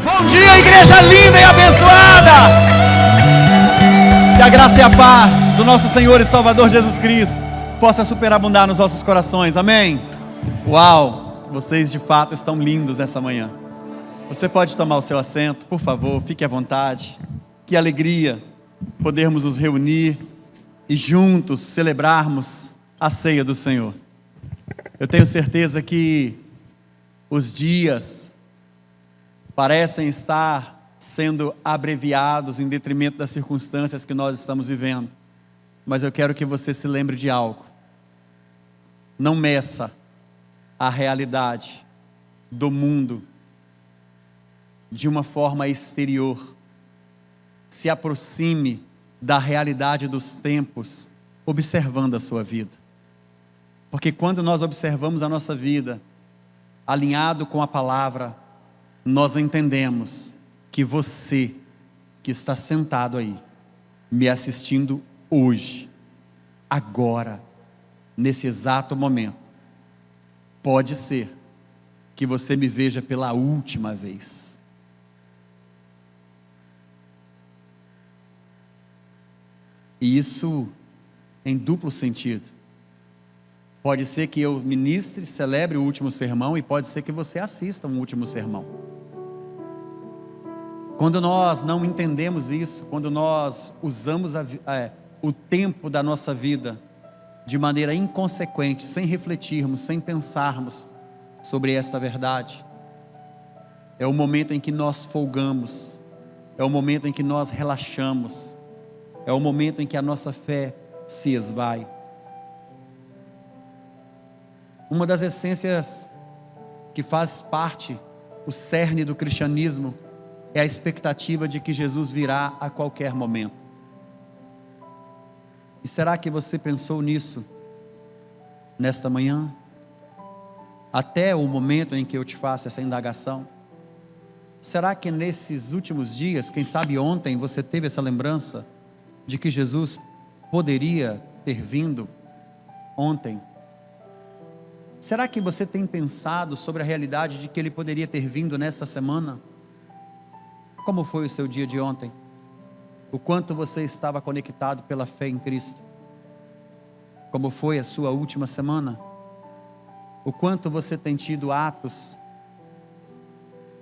Bom dia, igreja linda e abençoada! Que a graça e a paz do nosso Senhor e Salvador Jesus Cristo possa superabundar nos nossos corações, amém? Uau, vocês de fato estão lindos nessa manhã. Você pode tomar o seu assento, por favor, fique à vontade. Que alegria podermos nos reunir e juntos celebrarmos a ceia do Senhor. Eu tenho certeza que os dias parecem estar sendo abreviados em detrimento das circunstâncias que nós estamos vivendo. Mas eu quero que você se lembre de algo. Não meça a realidade do mundo de uma forma exterior. Se aproxime da realidade dos tempos, observando a sua vida. Porque quando nós observamos a nossa vida, alinhado com a palavra, nós entendemos que você, que está sentado aí, me assistindo hoje, agora, nesse exato momento, pode ser que você me veja pela última vez. E isso em duplo sentido. Pode ser que eu ministre, celebre o último sermão, e pode ser que você assista um último sermão. Quando nós não entendemos isso, quando nós usamos o tempo da nossa vida de maneira inconsequente, sem refletirmos, sem pensarmos sobre esta verdade, é o momento em que nós folgamos, é o momento em que nós relaxamos, é o momento em que a nossa fé se esvai. Uma das essências que faz parte, o cerne do cristianismo, é a expectativa de que Jesus virá a qualquer momento. E será que você pensou nisso nesta manhã? Até o momento em que eu te faço essa indagação? Será que nesses últimos dias, quem sabe ontem, você teve essa lembrança de que Jesus poderia ter vindo ontem? Será que você tem pensado sobre a realidade de que Ele poderia ter vindo nesta semana? Como foi o seu dia de ontem? O quanto você estava conectado pela fé em Cristo? Como foi a sua última semana? O quanto você tem tido atos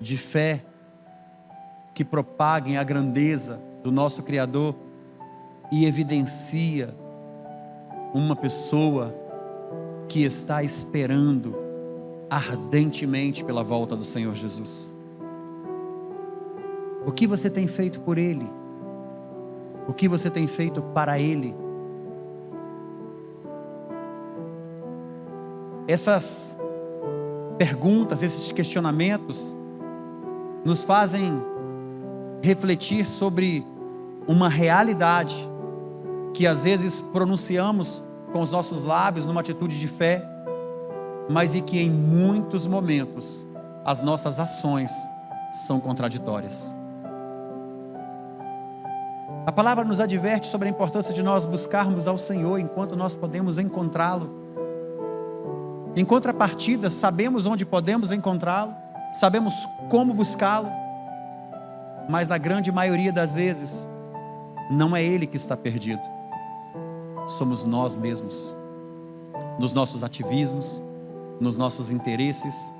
de fé que propaguem a grandeza do nosso Criador e evidencia uma pessoa que está esperando ardentemente pela volta do Senhor Jesus? O que você tem feito por Ele? O que você tem feito para Ele? Essas perguntas, esses questionamentos nos fazem refletir sobre uma realidade que às vezes pronunciamos com os nossos lábios numa atitude de fé, mas em que em muitos momentos as nossas ações são contraditórias. A palavra nos adverte sobre a importância de nós buscarmos ao Senhor enquanto nós podemos encontrá-lo. Em contrapartida, sabemos onde podemos encontrá-lo, sabemos como buscá-lo, mas na grande maioria das vezes, não é Ele que está perdido. Somos nós mesmos, nos nossos ativismos, nos nossos interesses,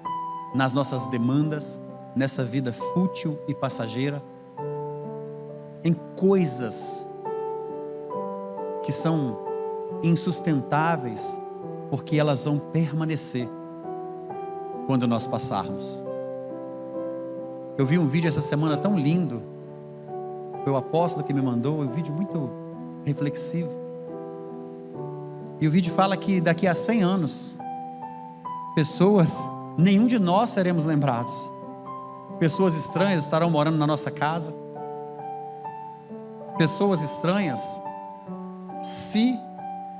nas nossas demandas, nessa vida fútil e passageira, em coisas que são insustentáveis, porque elas vão permanecer quando nós passarmos. Eu vi um vídeo essa semana tão lindo, foi o apóstolo que me mandou, um vídeo muito reflexivo. E o vídeo fala que daqui a 100 anos, nenhum de nós seremos lembrados. Pessoas estranhas estarão morando na nossa casa. Pessoas estranhas, se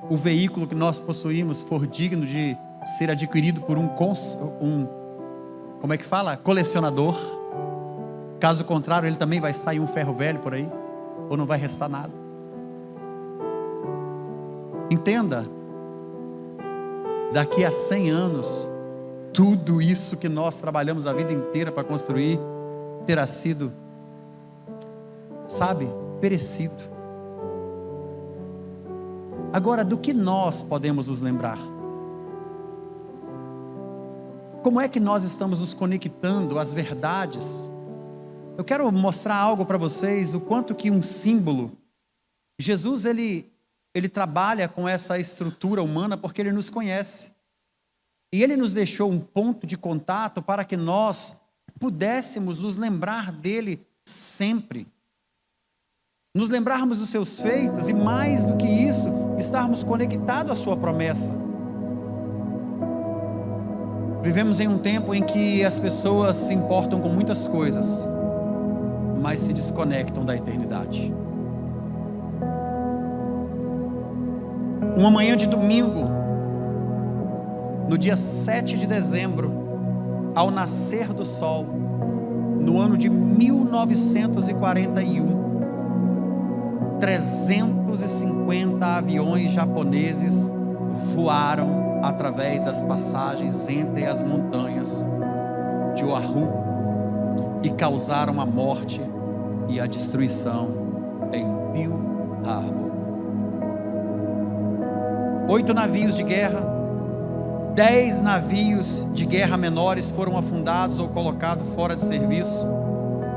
o veículo que nós possuímos for digno de ser adquirido por colecionador. Caso contrário, ele também vai estar em um ferro velho por aí, ou não vai restar nada. Entenda, daqui a 100 anos, tudo isso que nós trabalhamos a vida inteira para construir, terá sido, sabe, perecido. Agora, do que nós podemos nos lembrar? Como é que nós estamos nos conectando às verdades? Eu quero mostrar algo para vocês, o quanto que um símbolo, Jesus ele trabalha com essa estrutura humana porque Ele nos conhece. E Ele nos deixou um ponto de contato para que nós pudéssemos nos lembrar dEle sempre. Nos lembrarmos dos seus feitos e mais do que isso, estarmos conectados à sua promessa. Vivemos em um tempo em que as pessoas se importam com muitas coisas, mas se desconectam da eternidade. Uma manhã de domingo, no dia 7 de dezembro, ao nascer do sol, no ano de 1941, 350 aviões japoneses voaram através das passagens entre as montanhas de Oahu e causaram a morte e a destruição em Pearl Harbor. 8 navios de guerra, 10 navios de guerra menores foram afundados ou colocados fora de serviço,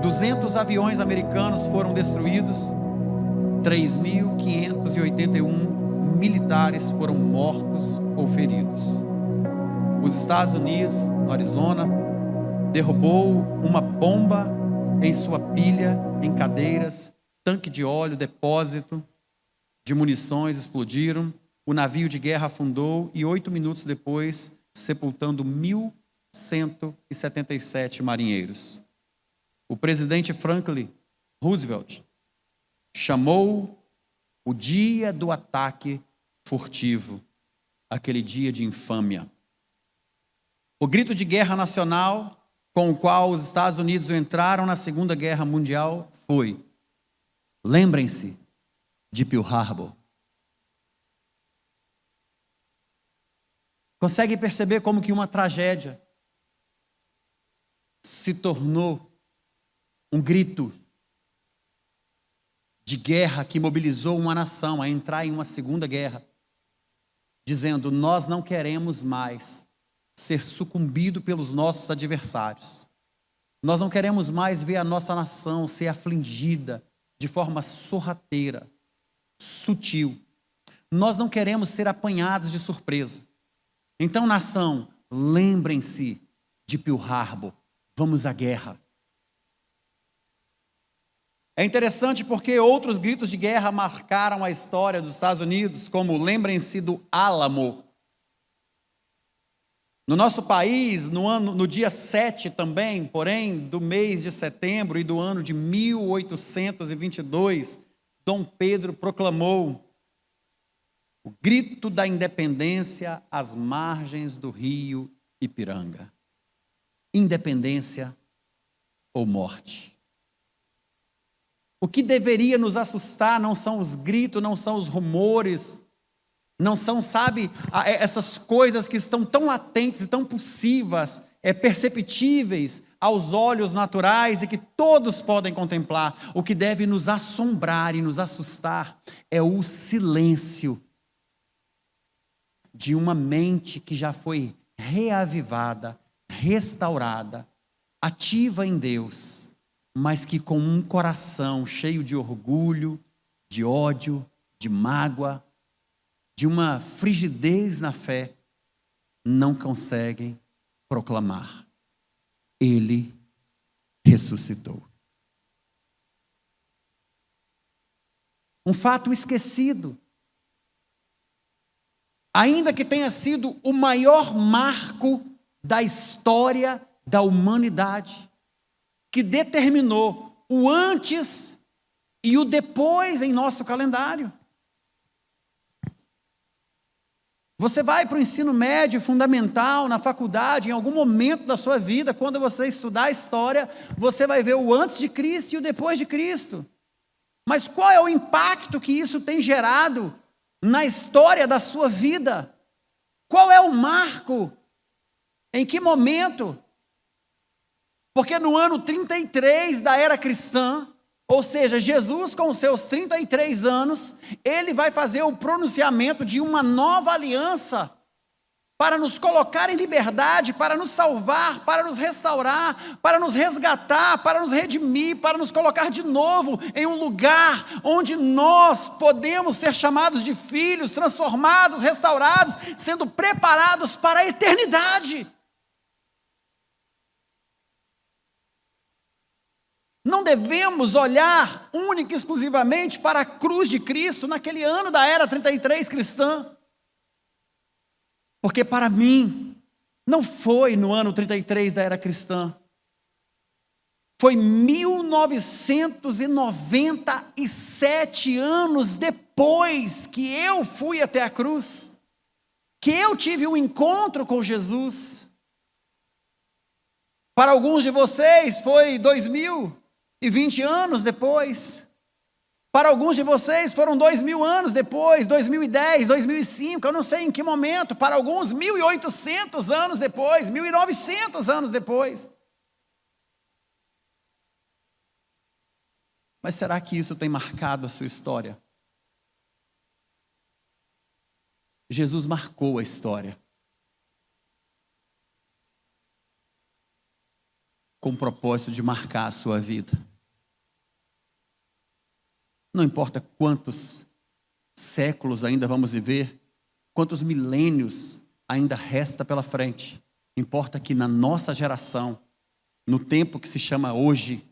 200 aviões americanos foram destruídos, 3.581 militares foram mortos ou feridos. Os Estados Unidos, no Arizona, derrubou uma bomba em sua pilha, em cadeiras, tanque de óleo, depósito de munições explodiram, o navio de guerra afundou e 8 minutos depois, sepultando 1.177 marinheiros. O presidente Franklin Roosevelt chamou o dia do ataque furtivo, aquele dia de infâmia. O grito de guerra nacional com o qual os Estados Unidos entraram na Segunda Guerra Mundial foi: lembrem-se de Pearl Harbor. Consegue perceber como que uma tragédia se tornou um grito de guerra que mobilizou uma nação a entrar em uma segunda guerra, dizendo: nós não queremos mais ser sucumbido pelos nossos adversários. Nós não queremos mais ver a nossa nação ser afligida de forma sorrateira, sutil. Nós não queremos ser apanhados de surpresa. Então, nação, lembrem-se de Pearl Harbor. Vamos à guerra. É interessante porque outros gritos de guerra marcaram a história dos Estados Unidos, como lembrem-se do Álamo. No nosso país, no dia 7 também, porém, do mês de setembro e do ano de 1822, Dom Pedro proclamou o grito da independência às margens do rio Ipiranga. Independência ou morte. O que deveria nos assustar não são os gritos, não são os rumores, não são, sabe, essas coisas que estão tão latentes e tão possíveis, perceptíveis aos olhos naturais e que todos podem contemplar. O que deve nos assombrar e nos assustar é o silêncio de uma mente que já foi reavivada, restaurada, ativa em Deus, mas que com um coração cheio de orgulho, de ódio, de mágoa, de uma frigidez na fé, não conseguem proclamar: Ele ressuscitou. Um fato esquecido, ainda que tenha sido o maior marco da história da humanidade, que determinou o antes e o depois em nosso calendário. Você vai para o ensino médio, fundamental, na faculdade, em algum momento da sua vida, quando você estudar a história, você vai ver o antes de Cristo e o depois de Cristo. Mas qual é o impacto que isso tem gerado na história da sua vida? Qual é o marco? Em que momento? Porque no ano 33 da era cristã, ou seja, Jesus com os seus 33 anos, ele vai fazer o pronunciamento de uma nova aliança para nos colocar em liberdade, para nos salvar, para nos restaurar, para nos resgatar, para nos redimir, para nos colocar de novo em um lugar onde nós podemos ser chamados de filhos, transformados, restaurados, sendo preparados para a eternidade. Não devemos olhar única e exclusivamente para a cruz de Cristo naquele ano da era 33 cristã. Porque para mim, não foi no ano 33 da era cristã. Foi 1997 anos depois que eu fui até a cruz, que eu tive um encontro com Jesus. Para alguns de vocês foi 2020 anos depois. Para alguns de vocês foram 2000 anos depois, 2010, 2005, eu não sei em que momento. Para alguns 1800 anos depois, 1900 anos depois. Mas será que isso tem marcado a sua história? Jesus marcou a história. Com o propósito de marcar a sua vida. Não importa quantos séculos ainda vamos viver, quantos milênios ainda resta pela frente. Importa que na nossa geração, no tempo que se chama hoje,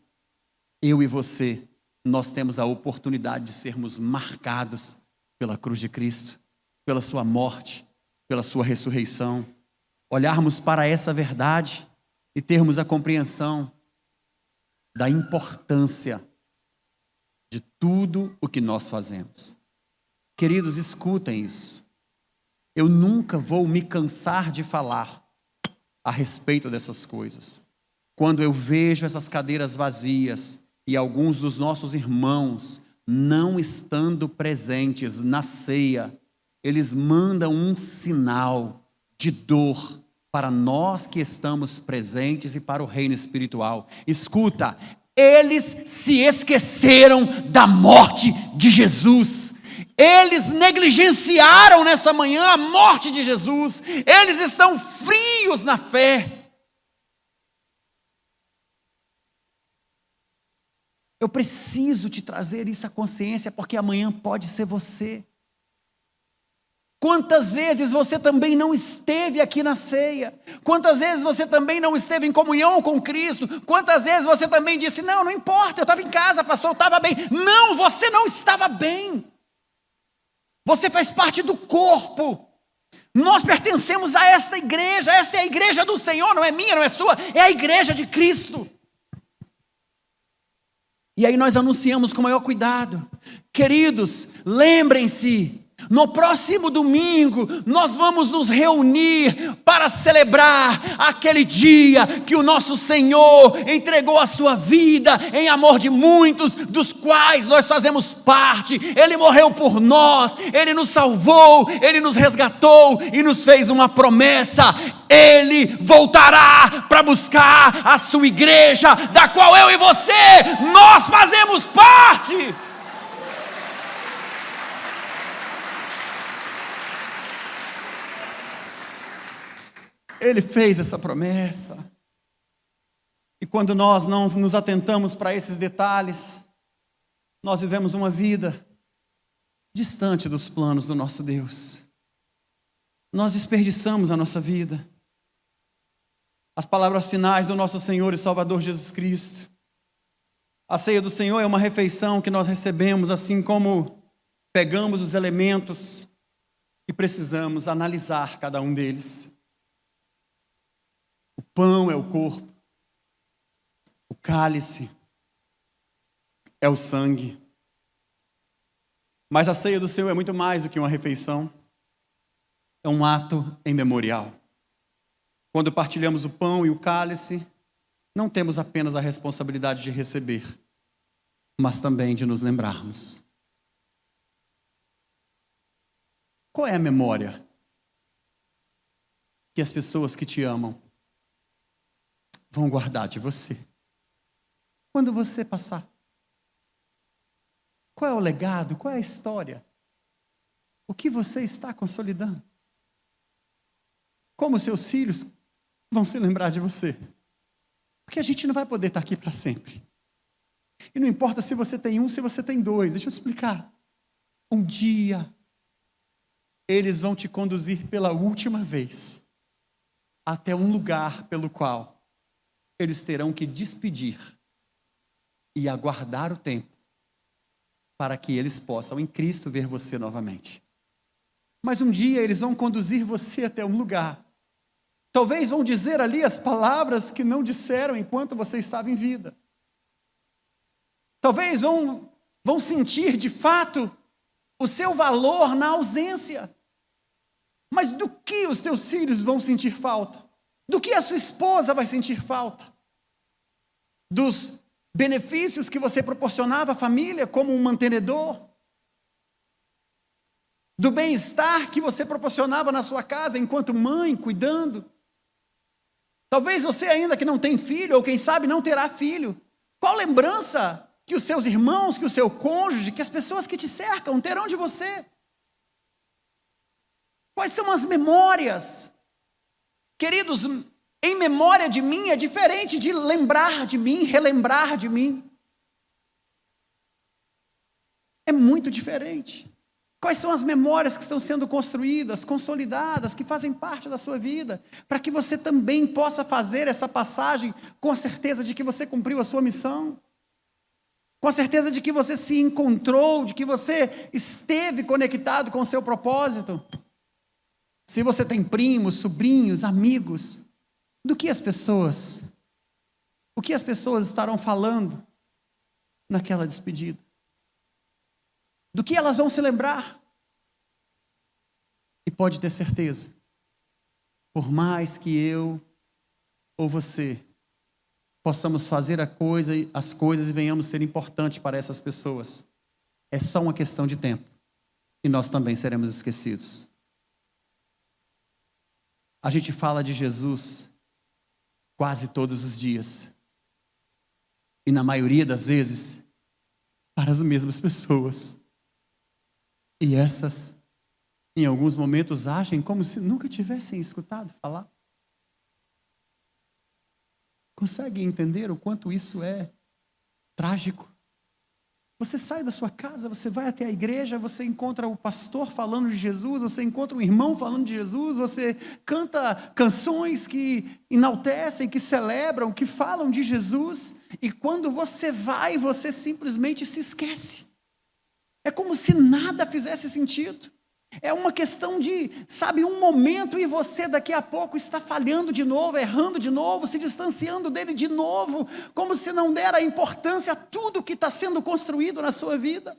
eu e você, nós temos a oportunidade de sermos marcados pela cruz de Cristo, pela sua morte, pela sua ressurreição. Olharmos para essa verdade e termos a compreensão da importância de tudo o que nós fazemos. Queridos, escutem isso. Eu nunca vou me cansar de falar a respeito dessas coisas. Quando eu vejo essas cadeiras vazias e alguns dos nossos irmãos não estando presentes na ceia, eles mandam um sinal de dor para nós que estamos presentes e para o reino espiritual. Escuta, eles se esqueceram da morte de Jesus. Eles negligenciaram nessa manhã a morte de Jesus. Eles estão frios na fé. Eu preciso te trazer isso à consciência, porque amanhã pode ser você. Quantas vezes você também não esteve aqui na ceia? Quantas vezes você também não esteve em comunhão com Cristo? Quantas vezes você também disse, não importa, eu estava em casa, pastor, eu estava bem. Não, você não estava bem. Você faz parte do corpo. Nós pertencemos a esta igreja é a igreja do Senhor, não é minha, não é sua, é a igreja de Cristo. E aí nós anunciamos com maior cuidado. Queridos, lembrem-se, no próximo domingo, nós vamos nos reunir para celebrar aquele dia que o nosso Senhor entregou a sua vida em amor de muitos, dos quais nós fazemos parte. Ele morreu por nós, Ele nos salvou, Ele nos resgatou e nos fez uma promessa. Ele voltará para buscar a sua igreja, da qual eu e você, nós fazemos parte. Ele fez essa promessa. E quando nós não nos atentamos para esses detalhes, nós vivemos uma vida distante dos planos do nosso Deus. Nós desperdiçamos a nossa vida. As palavras finais do nosso Senhor e Salvador Jesus Cristo. A ceia do Senhor é uma refeição que nós recebemos, assim como pegamos os elementos e precisamos analisar cada um deles. O pão é o corpo, o cálice é o sangue. Mas a ceia do Senhor é muito mais do que uma refeição, é um ato em memorial. Quando partilhamos o pão e o cálice, não temos apenas a responsabilidade de receber, mas também de nos lembrarmos. Qual é a memória que as pessoas que te amam vão guardar de você. Quando você passar, qual é o legado? Qual é a história? O que você está consolidando? Como seus filhos vão se lembrar de você? Porque a gente não vai poder estar aqui para sempre. E não importa se você tem um, se você tem dois. Deixa eu te explicar. Um dia, eles vão te conduzir pela última vez até um lugar pelo qual eles terão que despedir e aguardar o tempo para que eles possam, em Cristo, ver você novamente. Mas um dia eles vão conduzir você até um lugar. Talvez vão dizer ali as palavras que não disseram enquanto você estava em vida. Talvez vão sentir de fato o seu valor na ausência. Mas do que os teus filhos vão sentir falta? Do que a sua esposa vai sentir falta? Dos benefícios que você proporcionava à família como um mantenedor? Do bem-estar que você proporcionava na sua casa enquanto mãe, cuidando? Talvez você ainda que não tem filho, ou quem sabe não terá filho. Qual lembrança que os seus irmãos, que o seu cônjuge, que as pessoas que te cercam terão de você? Quais são as memórias? Queridos, em memória de mim é diferente de lembrar de mim, relembrar de mim. É muito diferente. Quais são as memórias que estão sendo construídas, consolidadas, que fazem parte da sua vida, para que você também possa fazer essa passagem com a certeza de que você cumpriu a sua missão, com a certeza de que você se encontrou, de que você esteve conectado com o seu propósito. Se você tem primos, sobrinhos, amigos, o que as pessoas estarão falando naquela despedida? Do que elas vão se lembrar? E pode ter certeza, por mais que eu ou você possamos fazer as coisas e venhamos ser importantes para essas pessoas, é só uma questão de tempo e nós também seremos esquecidos. A gente fala de Jesus quase todos os dias e na maioria das vezes para as mesmas pessoas. E essas, em alguns momentos, agem como se nunca tivessem escutado falar. Consegue entender o quanto isso é trágico? Você sai da sua casa, você vai até a igreja, você encontra o pastor falando de Jesus, você encontra um irmão falando de Jesus, você canta canções que enaltecem, que celebram, que falam de Jesus, e quando você vai, você simplesmente se esquece. É como se nada fizesse sentido. É uma questão de, um momento e você daqui a pouco está falhando de novo, errando de novo, se distanciando dele de novo, como se não dera importância a tudo que está sendo construído na sua vida.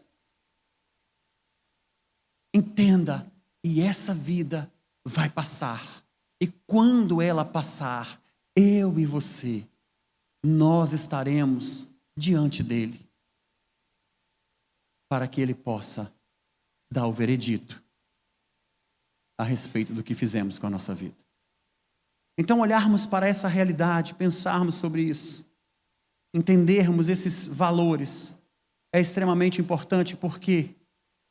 Entenda, e essa vida vai passar. E quando ela passar, eu e você, nós estaremos diante dele, para que ele possa dar o veredito a respeito do que fizemos com a nossa vida. Então, olharmos para essa realidade, pensarmos sobre isso, entendermos esses valores, é extremamente importante. Por quê?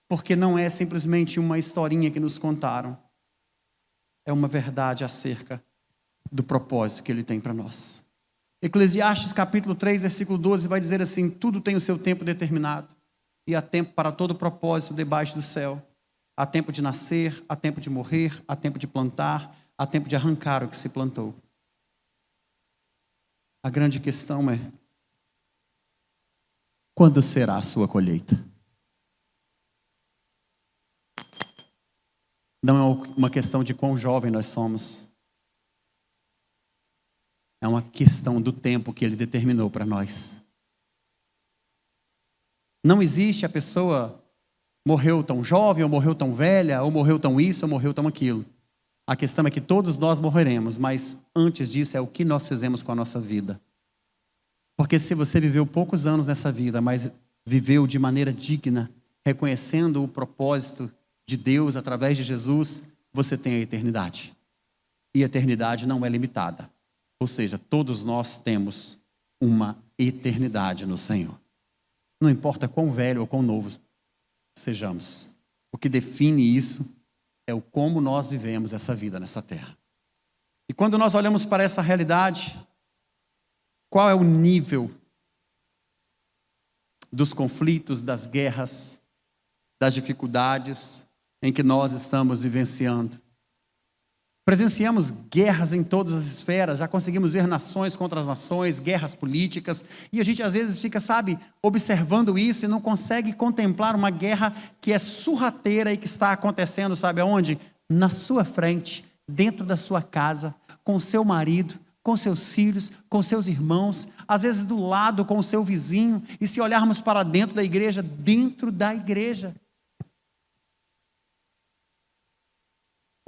Porque não é simplesmente uma historinha que nos contaram, é uma verdade acerca do propósito que ele tem para nós. Eclesiastes capítulo 3, versículo 12, vai dizer assim: tudo tem o seu tempo determinado, e há tempo para todo propósito debaixo do céu. Há tempo de nascer, há tempo de morrer, há tempo de plantar, há tempo de arrancar o que se plantou. A grande questão é: quando será a sua colheita? Não é uma questão de quão jovem nós somos. É uma questão do tempo que ele determinou para nós. Não existe a pessoa morreu tão jovem, ou morreu tão velha, ou morreu tão isso, ou morreu tão aquilo. A questão é que todos nós morreremos, mas antes disso é o que nós fizemos com a nossa vida. Porque se você viveu poucos anos nessa vida, mas viveu de maneira digna, reconhecendo o propósito de Deus através de Jesus, você tem a eternidade. E a eternidade não é limitada. Ou seja, todos nós temos uma eternidade no Senhor. Não importa quão velho ou quão novo sejamos. O que define isso é o como nós vivemos essa vida nessa terra. E quando nós olhamos para essa realidade, qual é o nível dos conflitos, das guerras, das dificuldades em que nós estamos vivenciando? Presenciamos guerras em todas as esferas, já conseguimos ver nações contra as nações, guerras políticas, e a gente às vezes fica, observando isso e não consegue contemplar uma guerra que é sorrateira e que está acontecendo, sabe aonde? Na sua frente, dentro da sua casa, com o seu marido, com seus filhos, com seus irmãos, às vezes do lado com o seu vizinho, e se olharmos para dentro da igreja,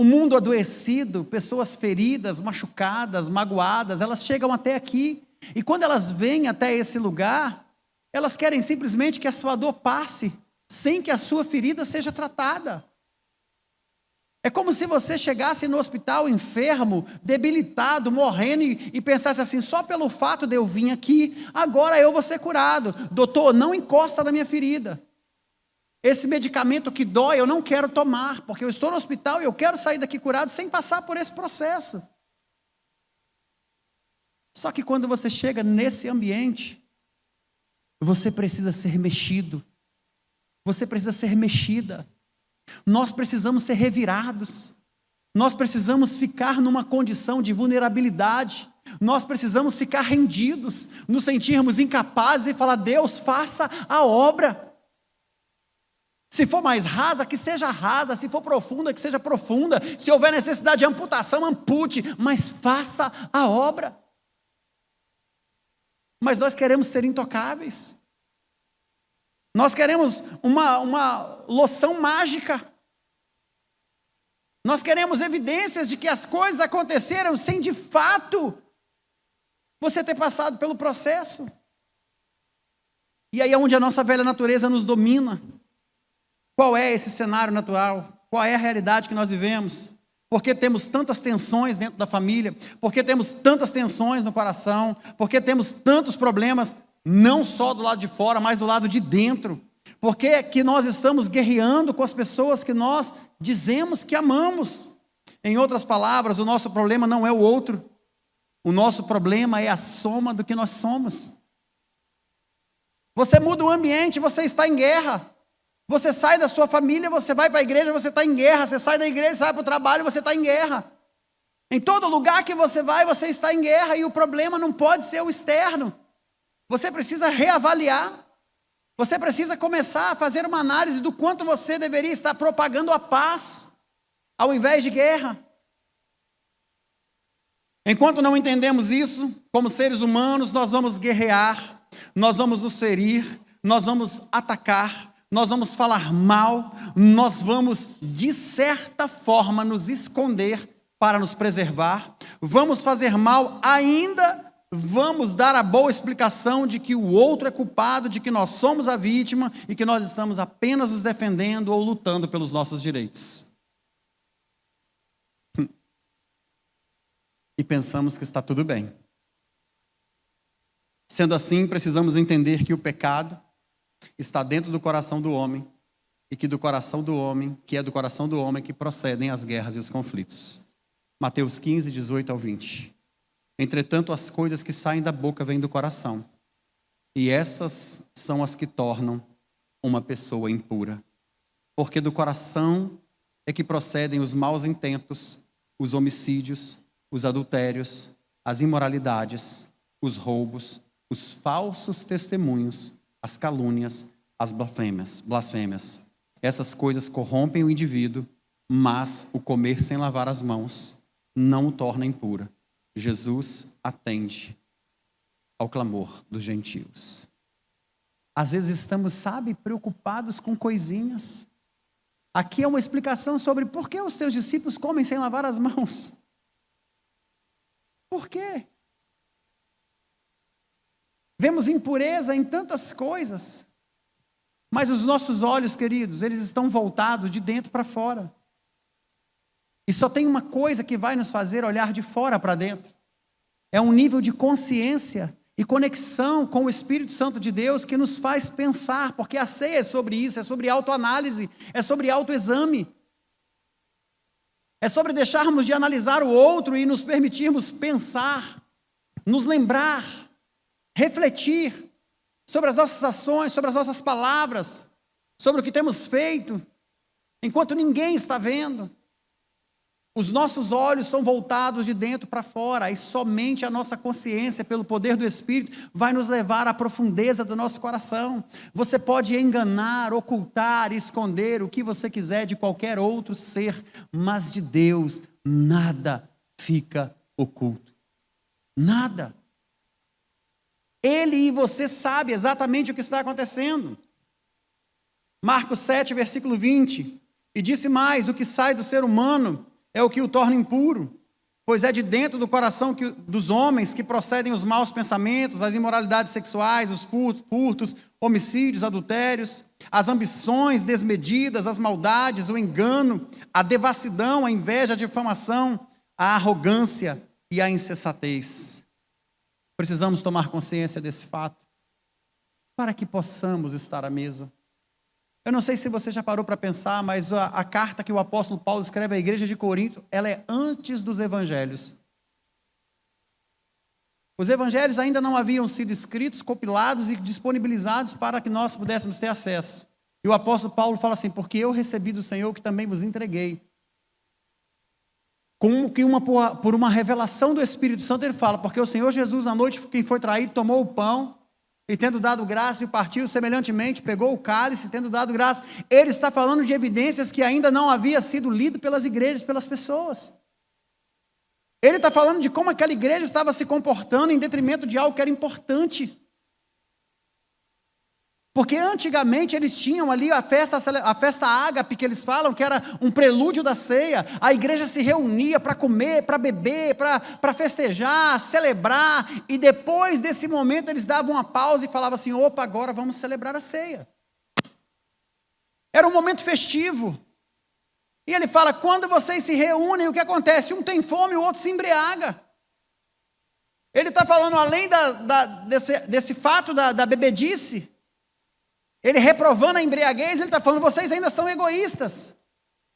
o mundo adoecido, pessoas feridas, machucadas, magoadas, elas chegam até aqui, e quando elas vêm até esse lugar, elas querem simplesmente que a sua dor passe, sem que a sua ferida seja tratada. É como se você chegasse no hospital enfermo, debilitado, morrendo, e pensasse assim: só pelo fato de eu vir aqui, agora eu vou ser curado. Doutor, não encosta na minha ferida. Esse medicamento que dói eu não quero tomar, porque eu estou no hospital e eu quero sair daqui curado sem passar por esse processo. Só que quando você chega nesse ambiente, você precisa ser mexido, você precisa ser mexida, nós precisamos ser revirados, nós precisamos ficar numa condição de vulnerabilidade, nós precisamos ficar rendidos, nos sentirmos incapazes e falar: Deus, faça a obra. Se for mais rasa, que seja rasa. Se for profunda, que seja profunda. Se houver necessidade de amputação, ampute. Mas faça a obra. Mas nós queremos ser intocáveis. Nós queremos uma loção mágica. Nós queremos evidências de que as coisas aconteceram sem de fato você ter passado pelo processo. E aí é onde a nossa velha natureza nos domina. Qual é esse cenário natural? Qual é a realidade que nós vivemos? Por que temos tantas tensões dentro da família? Por que temos tantas tensões no coração? Por que temos tantos problemas, não só do lado de fora, mas do lado de dentro? Por que que nós estamos guerreando com as pessoas que nós dizemos que amamos? Em outras palavras, o nosso problema não é o outro. O nosso problema é a soma do que nós somos. Você muda o ambiente, você está em guerra. Você sai da sua família, você vai para a igreja, você está em guerra. Você sai da igreja, sai para o trabalho, você está em guerra. Em todo lugar que você vai, você está em guerra. E o problema não pode ser o externo. Você precisa reavaliar. Você precisa começar a fazer uma análise do quanto você deveria estar propagando a paz, ao invés de guerra. Enquanto não entendemos isso, como seres humanos, nós vamos guerrear, nós vamos nos ferir, nós vamos atacar, nós vamos falar mal, nós vamos, de certa forma, nos esconder para nos preservar, vamos fazer mal ainda, vamos dar a boa explicação de que o outro é culpado, de que nós somos a vítima e que nós estamos apenas nos defendendo ou lutando pelos nossos direitos. E pensamos que está tudo bem. Sendo assim, precisamos entender que o pecado está dentro do coração do homem, e que do coração do homem, que é do coração do homem que procedem as guerras e os conflitos. Mateus 15, 18 ao 20. Entretanto, as coisas que saem da boca vêm do coração, e essas são as que tornam uma pessoa impura. Porque do coração é que procedem os maus intentos, os homicídios, os adultérios, as imoralidades, os roubos, os falsos testemunhos, as calúnias, as blasfêmias. Essas coisas corrompem o indivíduo, mas o comer sem lavar as mãos não o torna impuro. Jesus atende ao clamor dos gentios. Às vezes estamos, preocupados com coisinhas. Aqui é uma explicação sobre por que os teus discípulos comem sem lavar as mãos. Por quê? Vemos impureza em tantas coisas, mas os nossos olhos, queridos, eles estão voltados de dentro para fora. E só tem uma coisa que vai nos fazer olhar de fora para dentro. É um nível de consciência e conexão com o Espírito Santo de Deus que nos faz pensar, porque a ceia é sobre isso, é sobre autoanálise, é sobre autoexame. É sobre deixarmos de analisar o outro e nos permitirmos pensar, nos lembrar, refletir sobre as nossas ações, sobre as nossas palavras, sobre o que temos feito, enquanto ninguém está vendo. Os nossos olhos são voltados de dentro para fora, e somente a nossa consciência, pelo poder do Espírito, vai nos levar à profundeza do nosso coração. Você pode enganar, ocultar, esconder o que você quiser de qualquer outro ser, mas de Deus nada fica oculto. Nada. Ele e você sabem exatamente o que está acontecendo. Marcos 7, versículo 20. E disse mais: o que sai do ser humano é o que o torna impuro, pois é de dentro do coração dos homens que procedem os maus pensamentos, as imoralidades sexuais, os furtos, homicídios, adultérios, as ambições desmedidas, as maldades, o engano, a devassidão, a inveja, a difamação, a arrogância e a insensatez. Precisamos tomar consciência desse fato, para que possamos estar à mesa. Eu não sei se você já parou para pensar, mas a carta que o apóstolo Paulo escreve à igreja de Corinto, ela é antes dos evangelhos. Os evangelhos ainda não haviam sido escritos, compilados e disponibilizados para que nós pudéssemos ter acesso. E o apóstolo Paulo fala assim: porque eu recebi do Senhor que também vos entreguei. Como que por uma revelação do Espírito Santo ele fala: porque o Senhor Jesus, na noite quem foi traído, tomou o pão, e tendo dado graça, e partiu, semelhantemente, pegou o cálice, tendo dado graça. Ele está falando de evidências que ainda não havia sido lido pelas igrejas, pelas pessoas. Ele está falando de como aquela igreja estava se comportando em detrimento de algo que era importante. Porque antigamente eles tinham ali a festa ágape, que eles falam, que era um prelúdio da ceia. A igreja se reunia para comer, para beber, para festejar, celebrar. E depois desse momento eles davam uma pausa e falavam assim: opa, agora vamos celebrar a ceia. Era um momento festivo. E ele fala: quando vocês se reúnem, o que acontece? Um tem fome, o outro se embriaga. Ele está falando, além desse fato da bebedice, ele reprovando a embriaguez, ele está falando: vocês ainda são egoístas,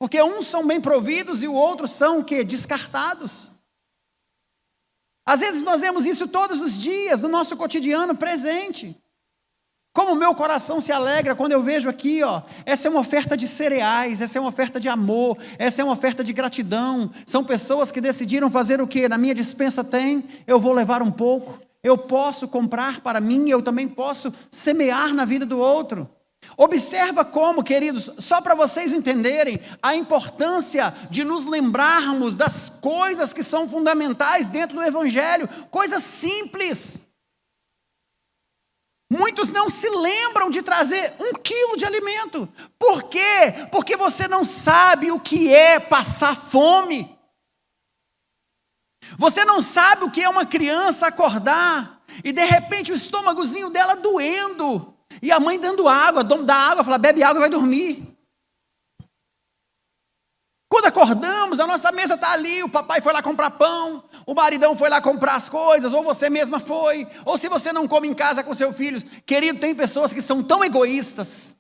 porque uns são bem providos e o outro são o quê? Descartados. Às vezes nós vemos isso todos os dias, no nosso cotidiano presente. Como o meu coração se alegra quando eu vejo aqui, essa é uma oferta de cereais, essa é uma oferta de amor, essa é uma oferta de gratidão. São pessoas que decidiram fazer o quê? Na minha despensa tem, eu vou levar um pouco. Eu posso comprar para mim, eu também posso semear na vida do outro. Observa como, queridos, só para vocês entenderem a importância de nos lembrarmos das coisas que são fundamentais dentro do Evangelho, coisas simples. Muitos não se lembram de trazer 1 quilo de alimento. Por quê? Porque você não sabe o que é passar fome. Você não sabe o que é uma criança acordar e de repente o estômagozinho dela doendo e a mãe dando água, dá água, fala: bebe água e vai dormir. Quando acordamos, a nossa mesa está ali, o papai foi lá comprar pão, o maridão foi lá comprar as coisas, ou você mesma foi, ou se você não come em casa com seus filhos. Querido, tem pessoas que são tão egoístas,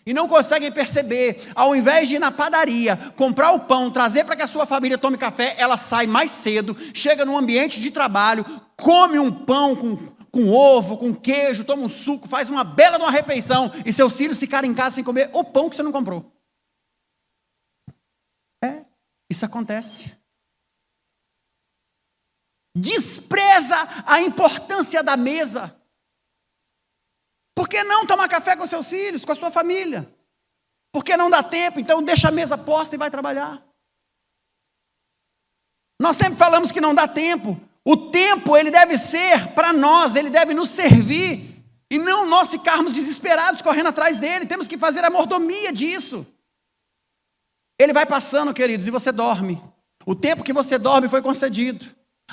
e não conseguem perceber. Ao invés de ir na padaria, comprar o pão, trazer para que a sua família tome café, ela sai mais cedo, chega num ambiente de trabalho, come um pão com ovo, com queijo, toma um suco, faz uma bela de uma refeição, e seus filhos ficarem em casa sem comer o pão que você não comprou. Isso acontece. Despreza a importância da mesa. Por que não tomar café com seus filhos, com a sua família? Por que não dá tempo? Então deixa a mesa posta e vai trabalhar. Nós sempre falamos que não dá tempo. O tempo, ele deve ser para nós, ele deve nos servir, e não nós ficarmos desesperados correndo atrás dele. Temos que fazer a mordomia disso. Ele vai passando, queridos, e você dorme. O tempo que você dorme foi concedido.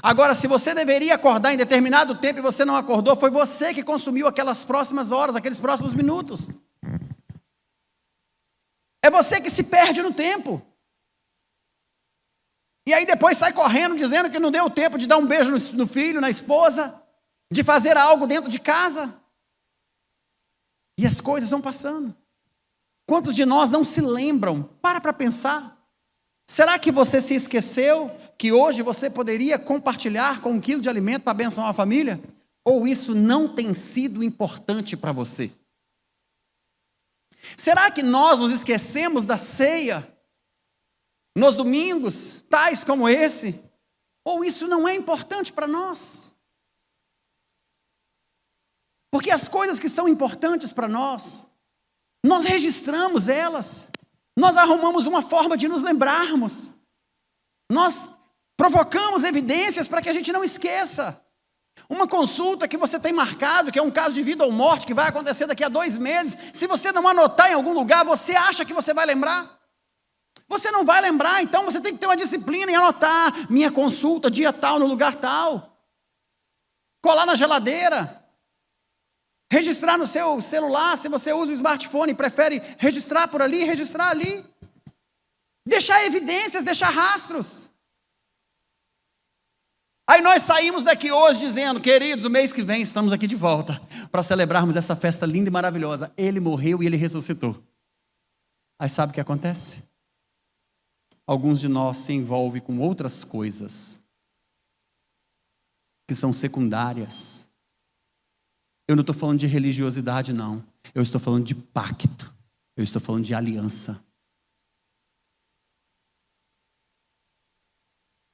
Agora, se você deveria acordar em determinado tempo e você não acordou, foi você que consumiu aquelas próximas horas, aqueles próximos minutos. É você que se perde no tempo. E aí depois sai correndo dizendo que não deu tempo de dar um beijo no filho, na esposa, de fazer algo dentro de casa. E as coisas vão passando. Quantos de nós não se lembram? Para pensar. Será que você se esqueceu que hoje você poderia compartilhar com 1 quilo de alimento para abençoar a família? Ou isso não tem sido importante para você? Será que nós nos esquecemos da ceia nos domingos, tais como esse? Ou isso não é importante para nós? Porque as coisas que são importantes para nós registramos elas, nós arrumamos uma forma de nos lembrarmos, nós provocamos evidências para que a gente não esqueça. Uma consulta que você tem marcado, que é um caso de vida ou morte, que vai acontecer daqui a 2 meses, se você não anotar em algum lugar, você acha que você vai lembrar? Você não vai lembrar, então você tem que ter uma disciplina em anotar, minha consulta, dia tal, no lugar tal, colar na geladeira, registrar no seu celular, se você usa o smartphone, prefere registrar por ali, registrar ali, deixar evidências, deixar rastros. Aí nós saímos daqui hoje dizendo, queridos, o mês que vem estamos aqui de volta, para celebrarmos essa festa linda e maravilhosa. Ele morreu e ele ressuscitou. Aí sabe o que acontece? Alguns de nós se envolvem com outras coisas, que são secundárias. Eu não estou falando de religiosidade, não. Eu estou falando de pacto. Eu estou falando de aliança.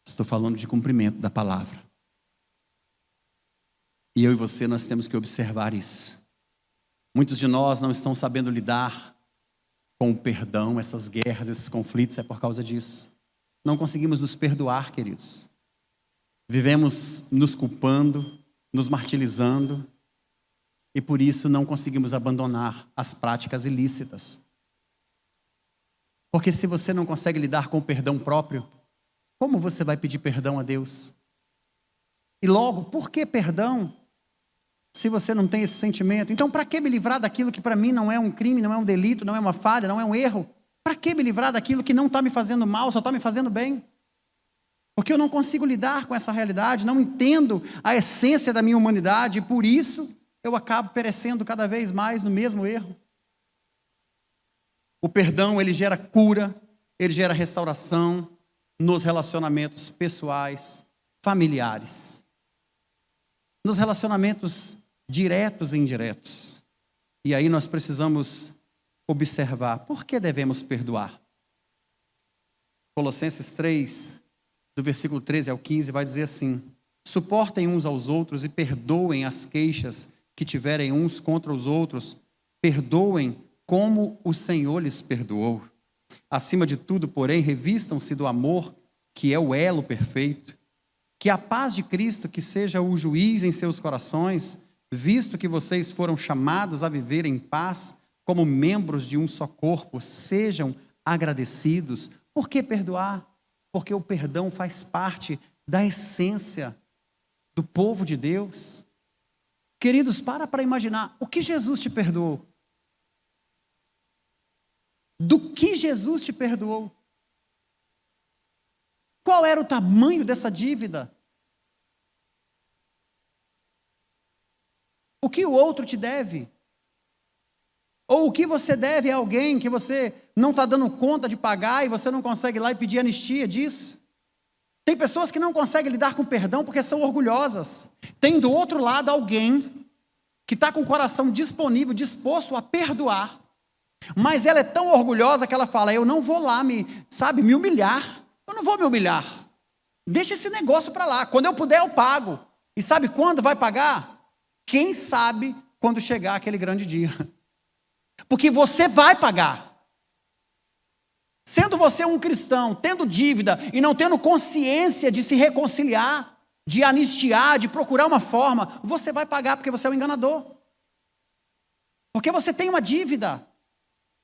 Estou falando de cumprimento da palavra. E eu e você, nós temos que observar isso. Muitos de nós não estão sabendo lidar com o perdão, essas guerras, esses conflitos, é por causa disso. Não conseguimos nos perdoar, queridos. Vivemos nos culpando, nos martirizando, e por isso não conseguimos abandonar as práticas ilícitas. Porque se você não consegue lidar com o perdão próprio, como você vai pedir perdão a Deus? E logo, por que perdão? Se você não tem esse sentimento, então para que me livrar daquilo que para mim não é um crime, não é um delito, não é uma falha, não é um erro? Para que me livrar daquilo que não está me fazendo mal, só está me fazendo bem? Porque eu não consigo lidar com essa realidade, não entendo a essência da minha humanidade, e por isso eu acabo perecendo cada vez mais no mesmo erro. O perdão, ele gera cura, ele gera restauração nos relacionamentos pessoais, familiares, nos relacionamentos diretos e indiretos. E aí nós precisamos observar, por que devemos perdoar? Colossenses 3, do versículo 13 ao 15, vai dizer assim: suportem uns aos outros e perdoem as queixas que tiverem uns contra os outros, perdoem como o Senhor lhes perdoou. Acima de tudo, porém, revistam-se do amor, que é o elo perfeito. Que a paz de Cristo, que seja o juiz em seus corações, visto que vocês foram chamados a viver em paz, como membros de um só corpo, sejam agradecidos. Por que perdoar? Porque o perdão faz parte da essência do povo de Deus. Queridos, para imaginar, o que Jesus te perdoou? Do que Jesus te perdoou? Qual era o tamanho dessa dívida? O que o outro te deve? Ou o que você deve a alguém que você não está dando conta de pagar e você não consegue ir lá e pedir anistia disso? Tem pessoas que não conseguem lidar com perdão porque são orgulhosas. Tem do outro lado alguém que está com o coração disponível, disposto a perdoar, mas ela é tão orgulhosa que ela fala, eu não vou lá me humilhar. Eu não vou me humilhar. Deixa esse negócio para lá. Quando eu puder, eu pago. E sabe quando vai pagar? Quem sabe quando chegar aquele grande dia. Porque você vai pagar. Sendo você um cristão, tendo dívida e não tendo consciência de se reconciliar, de anistiar, de procurar uma forma, você vai pagar porque você é um enganador. Porque você tem uma dívida.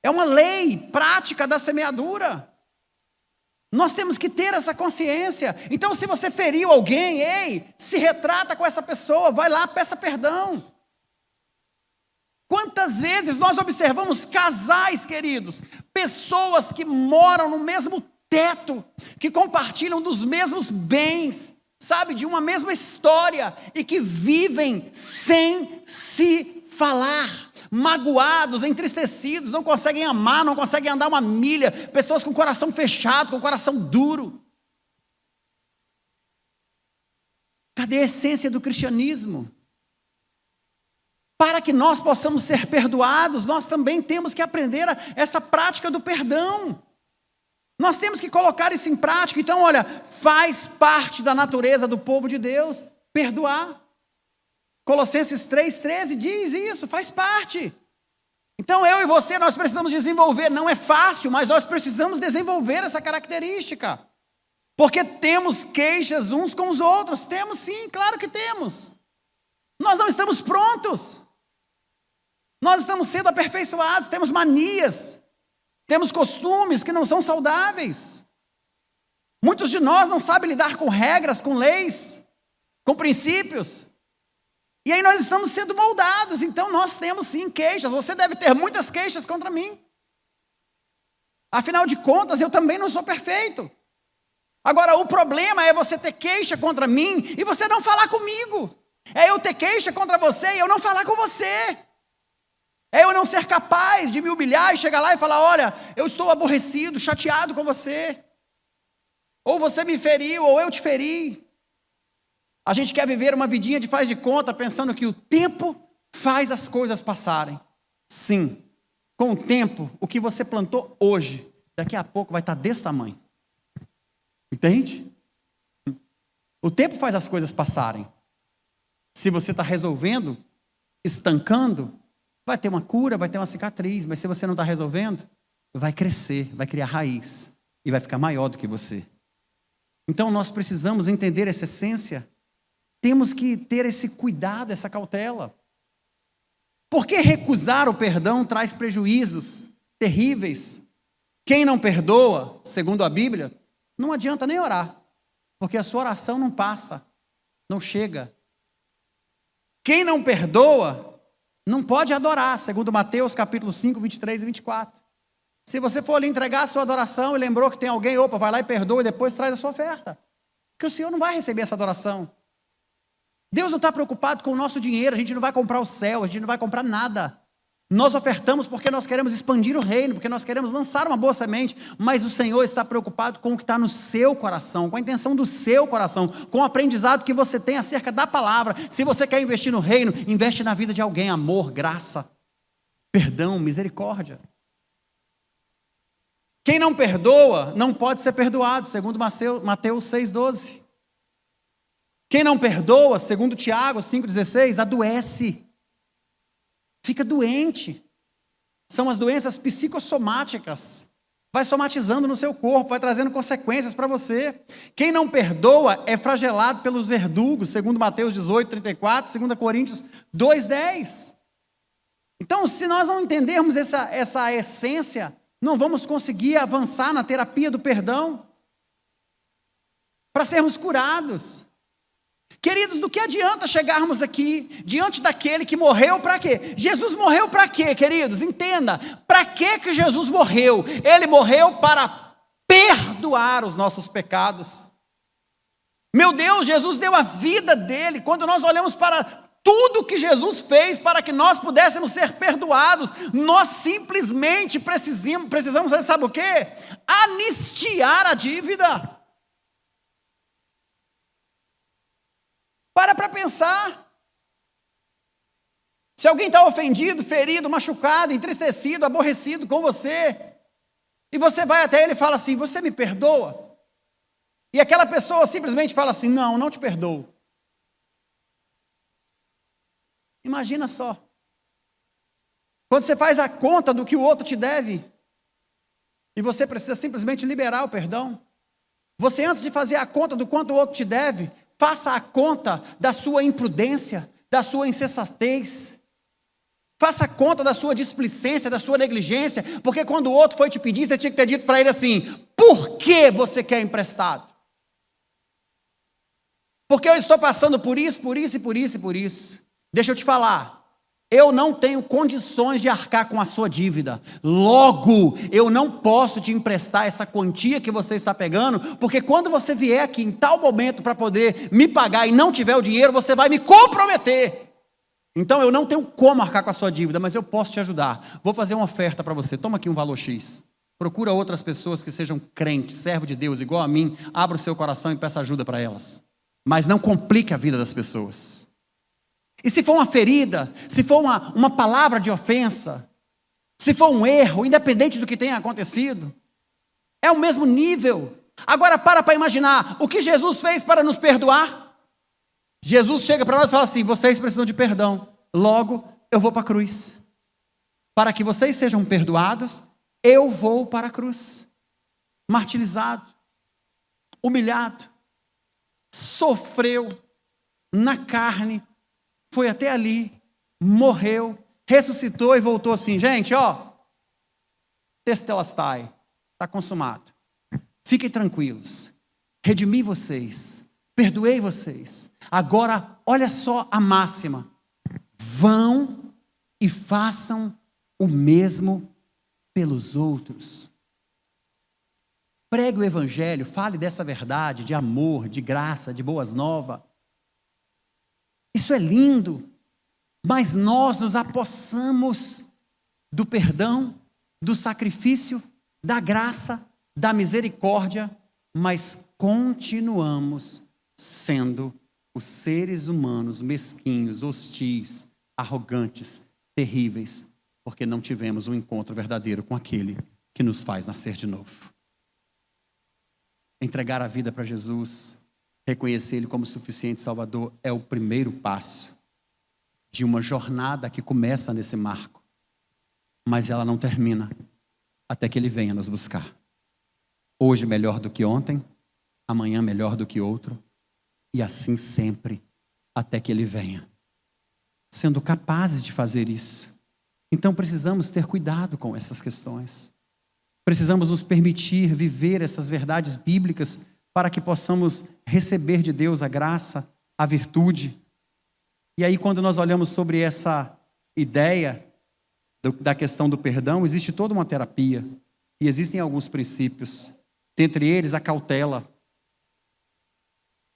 É uma lei prática da semeadura. Nós temos que ter essa consciência. Então, se você feriu alguém, se retrata com essa pessoa, vai lá, peça perdão. Quantas vezes nós observamos casais, queridos, pessoas que moram no mesmo teto, que compartilham dos mesmos bens, sabe, de uma mesma história, e que vivem sem se falar, magoados, entristecidos, não conseguem amar, não conseguem andar uma milha, pessoas com coração fechado, com coração duro. Cadê a essência do cristianismo? Para que nós possamos ser perdoados, nós também temos que aprender essa prática do perdão. Nós temos que colocar isso em prática. Então, olha, faz parte da natureza do povo de Deus perdoar. Colossenses 3,13 diz isso, faz parte. Então, eu e você, nós precisamos desenvolver, não é fácil, mas nós precisamos desenvolver essa característica. Porque temos queixas uns com os outros. Temos sim, claro que temos. Nós não estamos prontos. Nós estamos sendo aperfeiçoados, temos manias. Temos costumes que não são saudáveis. Muitos de nós não sabem lidar com regras, com leis, com princípios. E aí nós estamos sendo moldados. Então nós temos sim queixas. Você deve ter muitas queixas contra mim. Afinal de contas, eu também não sou perfeito. Agora, o problema é você ter queixa contra mim e você não falar comigo. É eu ter queixa contra você e eu não falar com você. É eu não ser capaz de me humilhar e chegar lá e falar, olha, eu estou aborrecido, chateado com você. Ou você me feriu, ou eu te feri. A gente quer viver uma vidinha de faz de conta, pensando que o tempo faz as coisas passarem. Sim, com o tempo, o que você plantou hoje, daqui a pouco vai estar desse tamanho. Entende? O tempo faz as coisas passarem. Se você está resolvendo, estancando, vai ter uma cura, vai ter uma cicatriz, mas se você não está resolvendo, vai crescer, vai criar raiz e vai ficar maior do que você. Então nós precisamos entender essa essência, temos que ter esse cuidado, essa cautela. Porque recusar o perdão traz prejuízos terríveis. Quem não perdoa, segundo a Bíblia, não adianta nem orar, porque a sua oração não passa, não chega. Quem não perdoa, não pode adorar, segundo Mateus capítulo 5, 23 e 24. Se você for ali entregar a sua adoração e lembrou que tem alguém, opa, vai lá e perdoa e depois traz a sua oferta. Porque o Senhor não vai receber essa adoração. Deus não está preocupado com o nosso dinheiro, a gente não vai comprar o céu, a gente não vai comprar nada. Nós ofertamos porque nós queremos expandir o reino, porque nós queremos lançar uma boa semente, mas o Senhor está preocupado com o que está no seu coração, com a intenção do seu coração, com o aprendizado que você tem acerca da palavra. Se você quer investir no reino, investe na vida de alguém, amor, graça, perdão, misericórdia. Quem não perdoa, não pode ser perdoado, segundo Mateus 6,12. Quem não perdoa, segundo Tiago 5,16, adoece. Fica doente. São as doenças psicossomáticas. Vai somatizando no seu corpo, vai trazendo consequências para você. Quem não perdoa é flagelado pelos verdugos, segundo Mateus 18:34, 2 Coríntios 2:10. Então, se nós não entendermos essa essência, não vamos conseguir avançar na terapia do perdão para sermos curados. Queridos, do que adianta chegarmos aqui diante daquele que morreu para quê? Jesus morreu para quê, queridos? Entenda, para que Jesus morreu? Ele morreu para perdoar os nossos pecados. Meu Deus, Jesus deu a vida dele. Quando nós olhamos para tudo que Jesus fez para que nós pudéssemos ser perdoados, nós simplesmente precisamos, sabe o quê? Anistiar a dívida. Para pensar. Se alguém está ofendido, ferido, machucado, entristecido, aborrecido com você, e você vai até ele e fala assim, você me perdoa? E aquela pessoa simplesmente fala assim, não, não te perdoo. Imagina só. Quando você faz a conta do que o outro te deve, e você precisa simplesmente liberar o perdão, você antes de fazer a conta do quanto o outro te deve, faça a conta da sua imprudência, da sua insensatez. Faça a conta da sua displicência, da sua negligência, porque quando o outro foi te pedir, você tinha que ter dito para ele assim, por que você quer emprestado? Porque eu estou passando por isso, por isso e por isso e por isso. Deixa eu te falar, Eu não tenho condições de arcar com a sua dívida. Logo, eu não posso te emprestar essa quantia que você está pegando, porque quando você vier aqui em tal momento para poder me pagar e não tiver o dinheiro, você vai me comprometer. Então eu não tenho como arcar com a sua dívida, mas eu posso te ajudar. Vou fazer uma oferta para você. Toma aqui um valor X. Procura outras pessoas que sejam crentes, servo de Deus, igual a mim. Abra o seu coração e peça ajuda para elas. Mas não complique a vida das pessoas. E se for uma ferida, se for uma palavra de ofensa, se for um erro, independente do que tenha acontecido, é o mesmo nível. Agora para imaginar o que Jesus fez para nos perdoar. Jesus chega para nós e fala assim: vocês precisam de perdão, logo eu vou para a cruz. Para que vocês sejam perdoados, eu vou para a cruz. Martirizado, humilhado, sofreu na carne, foi até ali, morreu, ressuscitou e voltou assim: gente, tetelestai, está consumado. Fiquem tranquilos, redimi vocês, perdoei vocês. Agora, olha só a máxima: vão e façam o mesmo pelos outros. Pregue o evangelho, fale dessa verdade, de amor, de graça, de boas novas. Isso é lindo, mas nós nos apossamos do perdão, do sacrifício, da graça, da misericórdia, mas continuamos sendo os seres humanos mesquinhos, hostis, arrogantes, terríveis, porque não tivemos um encontro verdadeiro com aquele que nos faz nascer de novo. Entregar a vida para Jesus, reconhecer Ele como suficiente Salvador, é o primeiro passo de uma jornada que começa nesse marco, mas ela não termina até que Ele venha nos buscar. Hoje melhor do que ontem, amanhã melhor do que outro, e assim sempre, até que Ele venha. Sendo capazes de fazer isso. Então precisamos ter cuidado com essas questões. Precisamos nos permitir viver essas verdades bíblicas para que possamos receber de Deus a graça, a virtude. E aí, quando nós olhamos sobre essa ideia da questão do perdão, existe toda uma terapia e existem alguns princípios, dentre eles a cautela.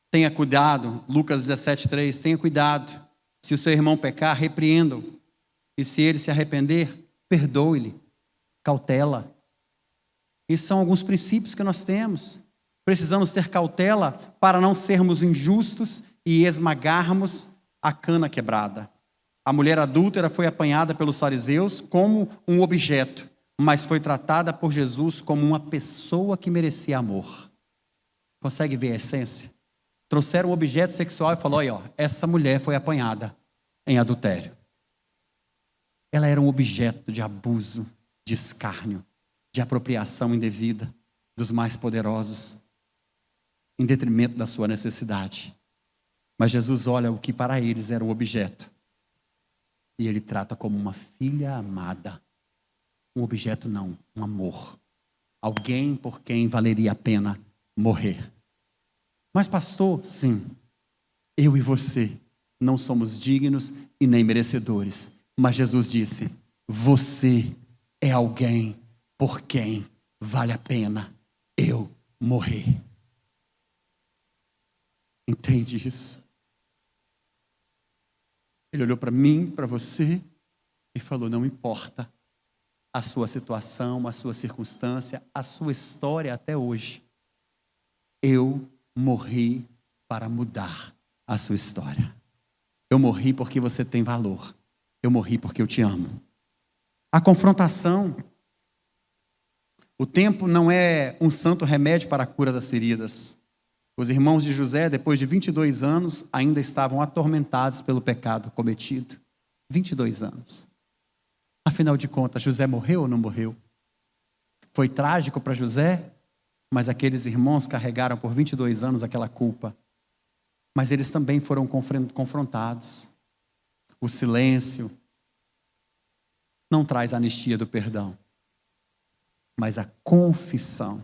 Tenha cuidado, Lucas 17:3, tenha cuidado, se o seu irmão pecar, repreenda-o, e se ele se arrepender, perdoe-lhe. Cautela. Esses são alguns princípios que nós temos. Precisamos ter cautela para não sermos injustos e esmagarmos a cana quebrada. A mulher adúltera foi apanhada pelos fariseus como um objeto, mas foi tratada por Jesus como uma pessoa que merecia amor. Consegue ver a essência? Trouxeram um objeto sexual e falou: olha, essa mulher foi apanhada em adultério. Ela era um objeto de abuso, de escárnio, de apropriação indevida dos mais poderosos, em detrimento da sua necessidade. Mas Jesus olha o que para eles era um objeto, e Ele trata como uma filha amada. Um objeto não, um amor. Alguém por quem valeria a pena morrer. Mas pastor, sim, eu e você não somos dignos e nem merecedores. Mas Jesus disse: você é alguém por quem vale a pena eu morrer. Entende isso? Ele olhou para mim, para você, e falou: não importa a sua situação, a sua circunstância, a sua história até hoje, eu morri para mudar a sua história. Eu morri porque você tem valor. Eu morri porque eu te amo. A confrontação. O tempo não é um santo remédio para a cura das feridas. Os irmãos de José, depois de 22 anos, ainda estavam atormentados pelo pecado cometido. 22 anos. Afinal de contas, José morreu ou não morreu? Foi trágico para José, mas aqueles irmãos carregaram por 22 anos aquela culpa. Mas eles também foram confrontados. O silêncio não traz a anistia do perdão, mas a confissão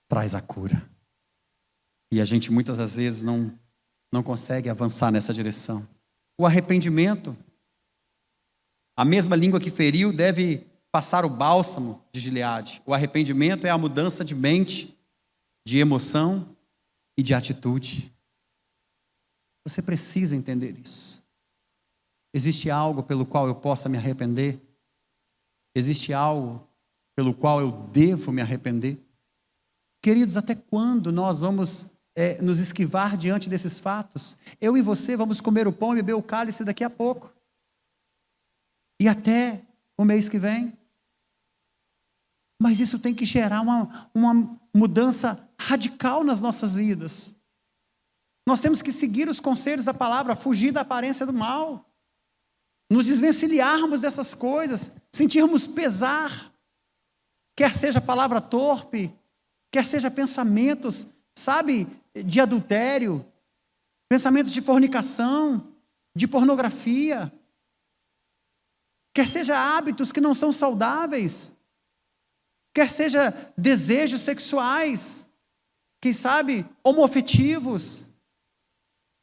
traz a cura. E a gente muitas das vezes não consegue avançar nessa direção. O arrependimento A mesma língua que feriu deve passar o bálsamo de Gileade. O arrependimento é a mudança de mente, de emoção e de atitude. Você precisa entender isso. Existe algo pelo qual eu possa me arrepender? Existe algo pelo qual eu devo me arrepender? Queridos, até quando nós vamos nos esquivar diante desses fatos? Eu e você vamos comer o pão e beber o cálice daqui a pouco. E até o mês que vem. Mas isso tem que gerar uma mudança radical nas nossas vidas. Nós temos que seguir os conselhos da palavra, fugir da aparência do mal. Nos desvencilharmos dessas coisas, sentirmos pesar. Quer seja palavra torpe, quer seja pensamentos, sabe, de adultério, pensamentos de fornicação, de pornografia, quer seja hábitos que não são saudáveis, quer seja desejos sexuais, quem sabe homoafetivos.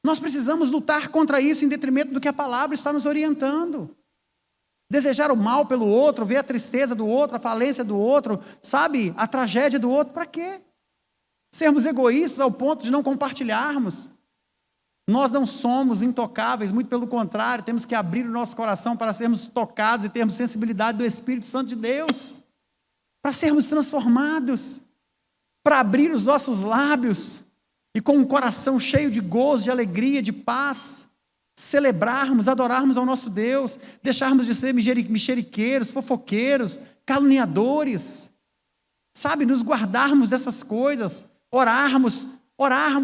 Nós precisamos lutar contra isso em detrimento do que a palavra está nos orientando. Desejar o mal pelo outro, ver a tristeza do outro, a falência do outro, sabe, a tragédia do outro, para quê? Sermos egoístas ao ponto de não compartilharmos. Nós não somos intocáveis, muito pelo contrário, temos que abrir o nosso coração para sermos tocados e termos sensibilidade do Espírito Santo de Deus, para sermos transformados, para abrir os nossos lábios e com um coração cheio de gozo, de alegria, de paz, celebrarmos, adorarmos ao nosso Deus, deixarmos de ser mexeriqueiros, fofoqueiros, caluniadores, sabe, nos guardarmos dessas coisas, orarmos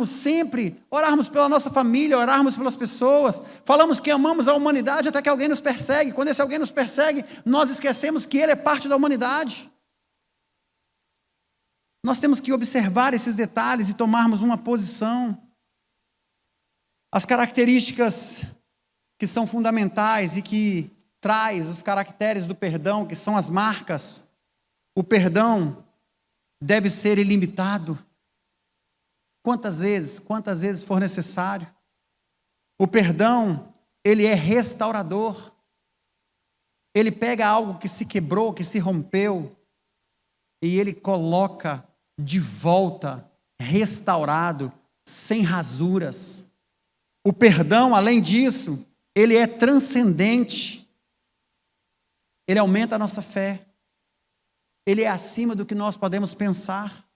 sempre, orarmos pela nossa família, orarmos pelas pessoas. Falamos que amamos a humanidade até que alguém nos persegue. Quando esse alguém nos persegue, nós esquecemos que ele é parte da humanidade. Nós temos que observar esses detalhes e tomarmos uma posição. As características que são fundamentais e que traz os caracteres do perdão, que são as marcas. O perdão deve ser ilimitado. Quantas vezes for necessário. O perdão, ele é restaurador. Ele pega algo que se quebrou, que se rompeu, e ele coloca de volta, restaurado, sem rasuras. O perdão, além disso, ele é transcendente. Ele aumenta a nossa fé. Ele é acima do que nós podemos pensar.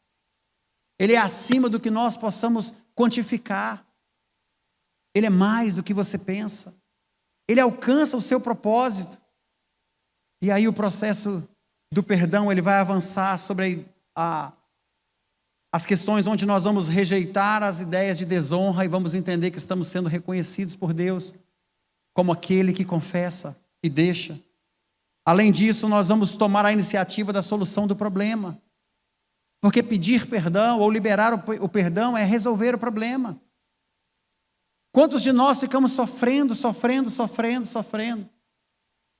Ele é acima do que nós possamos quantificar. Ele é mais do que você pensa. Ele alcança o seu propósito. E aí o processo do perdão, ele vai avançar sobre as questões onde nós vamos rejeitar as ideias de desonra e vamos entender que estamos sendo reconhecidos por Deus como aquele que confessa e deixa. Além disso, nós vamos tomar a iniciativa da solução do problema. Porque pedir perdão ou liberar o perdão é resolver o problema. Quantos de nós ficamos sofrendo?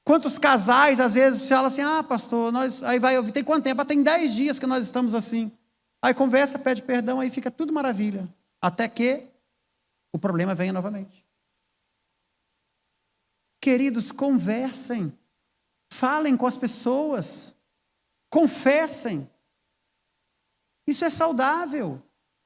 Quantos casais às vezes falam assim, pastor, tem quanto tempo? Tem 10 dias que nós estamos assim. Aí conversa, pede perdão, aí fica tudo maravilha. Até que o problema venha novamente. Queridos, conversem. Falem com as pessoas. Confessem. Isso é saudável.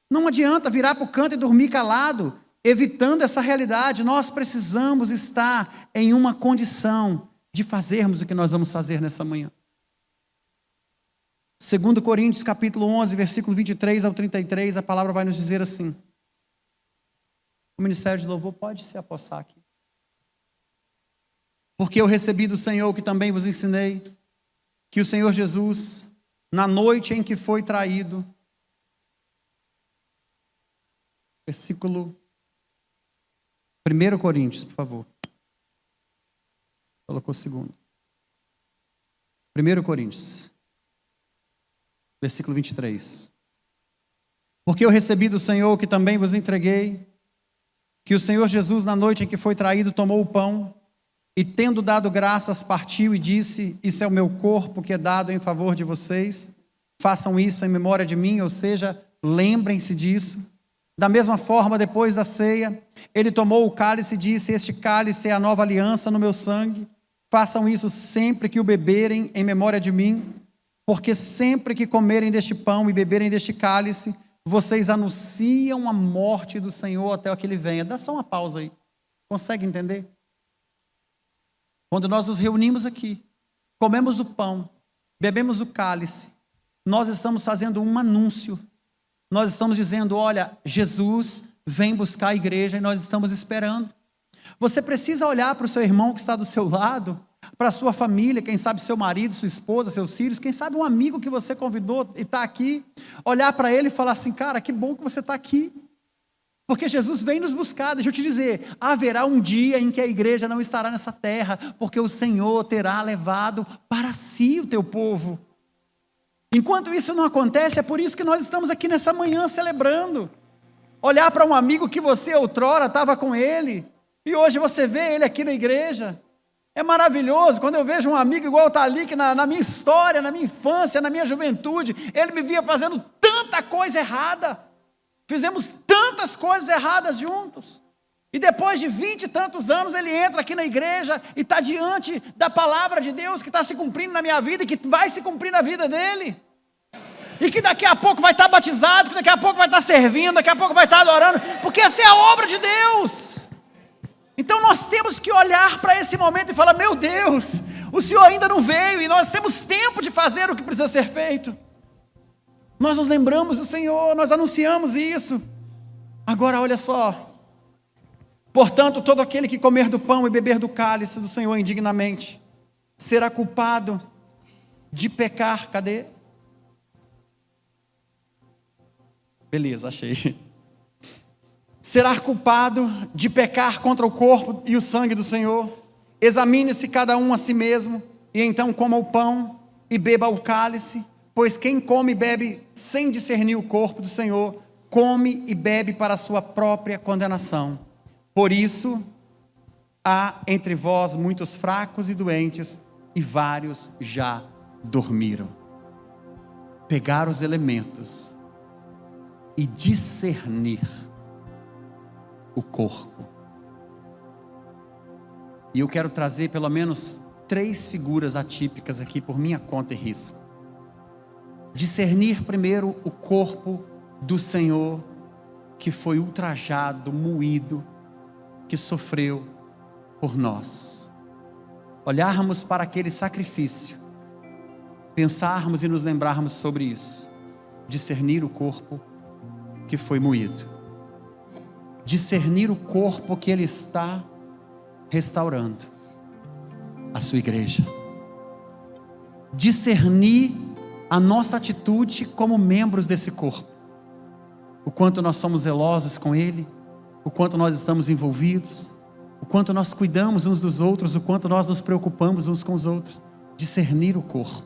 Não adianta virar para o canto e dormir calado, evitando essa realidade. Nós precisamos estar em uma condição de fazermos o que nós vamos fazer nessa manhã. 2 Coríntios capítulo 11, versículo 23 ao 33, a palavra vai nos dizer assim. O ministério de louvor pode se apossar aqui. Porque eu recebi do Senhor, que também vos ensinei, que o Senhor Jesus, na noite em que foi traído, versículo 1 Coríntios, por favor. Colocou segundo. 1 Coríntios, versículo 23. Porque eu recebi do Senhor, que também vos entreguei, que o Senhor Jesus, na noite em que foi traído, tomou o pão, e tendo dado graças, partiu e disse, isso é o meu corpo que é dado em favor de vocês, façam isso em memória de mim, ou seja, lembrem-se disso. Da mesma forma, depois da ceia, ele tomou o cálice e disse, este cálice é a nova aliança no meu sangue. Façam isso sempre que o beberem em memória de mim, porque sempre que comerem deste pão e beberem deste cálice, vocês anunciam a morte do Senhor até que Ele venha. Dá só uma pausa aí. Consegue entender? Quando nós nos reunimos aqui, comemos o pão, bebemos o cálice, nós estamos fazendo um anúncio. Nós estamos dizendo, olha, Jesus vem buscar a igreja e nós estamos esperando. Você precisa olhar para o seu irmão que está do seu lado, para a sua família, quem sabe seu marido, sua esposa, seus filhos, quem sabe um amigo que você convidou e está aqui, olhar para ele e falar assim, cara, que bom que você está aqui, porque Jesus vem nos buscar. Deixa eu te dizer, haverá um dia em que a igreja não estará nessa terra, porque o Senhor terá levado para si o teu povo. Enquanto isso não acontece, é por isso que nós estamos aqui nessa manhã celebrando. Olhar para um amigo que você outrora estava com ele, e hoje você vê ele aqui na igreja. É maravilhoso quando eu vejo um amigo igual está ali, que na minha história, na minha infância, na minha juventude, ele me via fazendo tanta coisa errada. Fizemos tantas coisas erradas juntos. E depois de 20 e tantos anos, ele entra aqui na igreja e está diante da palavra de Deus que está se cumprindo na minha vida e que vai se cumprir na vida dele. E que daqui a pouco vai estar batizado, que daqui a pouco vai estar servindo, daqui a pouco vai estar adorando, porque essa é a obra de Deus. Então nós temos que olhar para esse momento e falar, meu Deus, o Senhor ainda não veio e nós temos tempo de fazer o que precisa ser feito. Nós nos lembramos do Senhor, nós anunciamos isso. Agora olha só, portanto todo aquele que comer do pão e beber do cálice do Senhor indignamente, será culpado de pecar, cadê? Beleza, achei. Será culpado de pecar contra o corpo e o sangue do Senhor. Examine-se cada um a si mesmo, e então coma o pão e beba o cálice, pois quem come e bebe sem discernir o corpo do Senhor, come e bebe para a sua própria condenação. Por isso, há entre vós muitos fracos e doentes, e vários já dormiram. Pegar os elementos e discernir o corpo. E eu quero trazer pelo menos 3 figuras atípicas aqui por minha conta e risco. Discernir primeiro o corpo do Senhor, que foi ultrajado, moído, que sofreu por nós. Olharmos para aquele sacrifício, pensarmos e nos lembrarmos sobre isso. Discernir o corpo que foi moído. Discernir o corpo que Ele está restaurando, a sua igreja. Discernir a nossa atitude como membros desse corpo. O quanto nós somos zelosos com Ele, o quanto nós estamos envolvidos, o quanto nós cuidamos uns dos outros, o quanto nós nos preocupamos uns com os outros. Discernir o corpo,